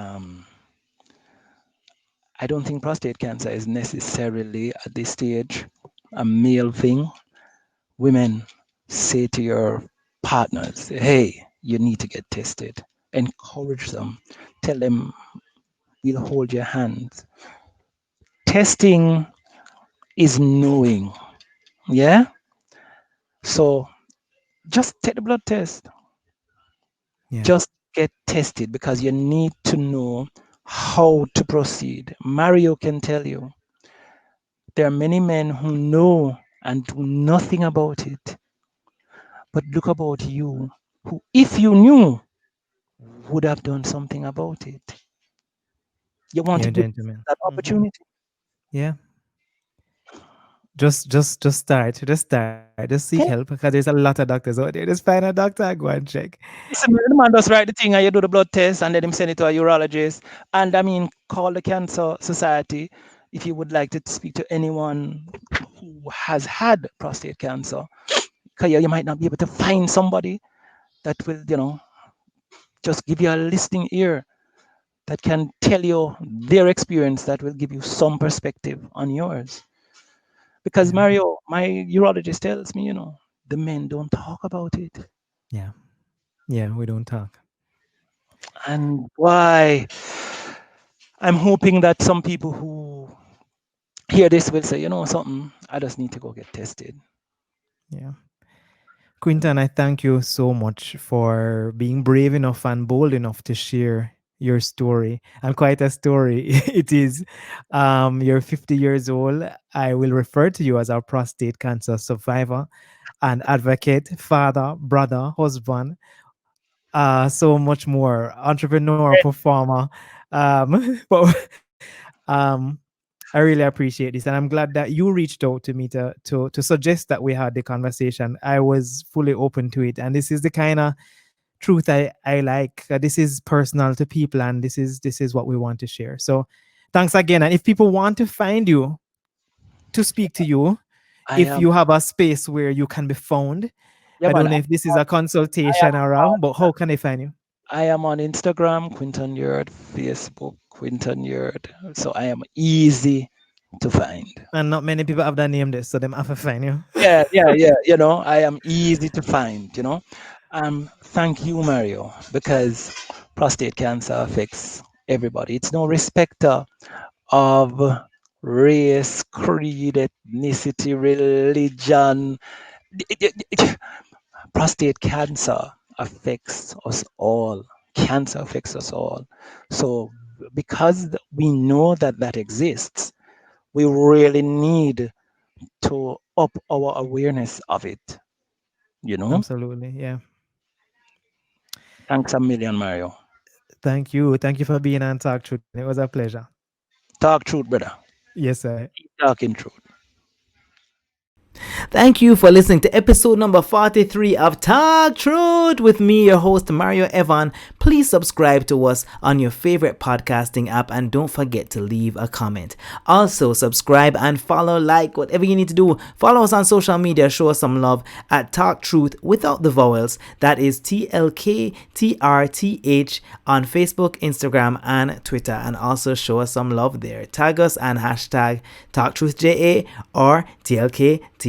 Speaker 2: I don't think prostate cancer is necessarily at this stage a male thing. Women, say to your partners, hey, you need to get tested. Encourage them. Tell them we'll hold your hands. Testing is knowing. Yeah? So just take the blood test.
Speaker 1: Yeah.
Speaker 2: Just get tested, because you need to know how to proceed. Mario can tell you there are many men who know and do nothing about it. But look about you, who, if you knew, would have done something about it. You want to
Speaker 1: Yeah,
Speaker 2: give
Speaker 1: gentlemen.
Speaker 2: that opportunity.
Speaker 1: Yeah. Just start. Just seek help
Speaker 2: Okay?
Speaker 1: because there's a lot of doctors out there. Just find a doctor and go and check.
Speaker 2: Listen, the man just write the thing and you do the blood test and then him send it to a urologist. And I mean, call the Cancer Society if you would like to speak to anyone who has had prostate cancer. Because you might not be able to find somebody that will, just give you a listening ear that can tell you their experience, that will give you some perspective on yours. Because
Speaker 1: Yeah.
Speaker 2: Mario, my urologist tells me, the men don't talk about it.
Speaker 1: Yeah. Yeah. We don't talk.
Speaker 2: And why? I'm hoping that some people who hear this will say, you know something, I just need to go get tested.
Speaker 1: Yeah. Quinton, I thank you so much for being brave enough and bold enough to share your story. And quite a story it is. You're 50 years old. I will refer to you as our prostate cancer survivor and advocate, father, brother, husband, So much more. Entrepreneur, performer. But um, I really appreciate this, and I'm glad that you reached out to me to suggest that we had the conversation. I was fully open to it, and this is the kind of truth I like. This is personal to people, and this is what we want to share. So, thanks again. And if people want to find you to speak to you,
Speaker 2: I
Speaker 1: if
Speaker 2: am,
Speaker 1: you have a space where you can be found,
Speaker 2: yeah,
Speaker 1: I
Speaker 2: man.
Speaker 1: don't know if this is a
Speaker 2: I am
Speaker 1: consultation or a, but how can they find you?
Speaker 2: I am on Instagram, Quinton Yearde, Facebook, Quinton Yearde. So I am easy to find.
Speaker 1: And not many people have that name there, so them have to find you.
Speaker 2: Yeah, yeah, yeah. I am easy to find. Thank you, Mario, because prostate cancer affects everybody. It's no respecter of race, creed, ethnicity, religion. Prostate cancer affects us all. Cancer affects us all. So, because we know that that exists, we really need to up our awareness of it. You know?
Speaker 1: Absolutely, yeah.
Speaker 2: Thanks a million, Mario.
Speaker 1: Thank you. Thank you for being on Talk Truth. It was a pleasure.
Speaker 2: Talk truth, brother.
Speaker 1: Yes, sir.
Speaker 2: Keep talking truth.
Speaker 1: Thank you for listening to episode number 43 of Talk Truth with me, your host, Mario Evon. Please subscribe to us on your favorite podcasting app and don't forget to leave a comment. Also, subscribe and follow, like, whatever you need to do. Follow us on social media. Show us some love at Talk Truth without the vowels. That is TLKTRTH on Facebook, Instagram, and Twitter. And also show us some love there. Tag us and hashtag TalkTruthJA or TLKTRTH.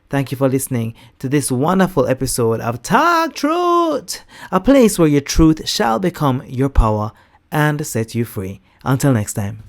Speaker 1: Thank you for listening to this wonderful episode of Talk Truth, a place where your truth shall become your power and set you free. Until next time.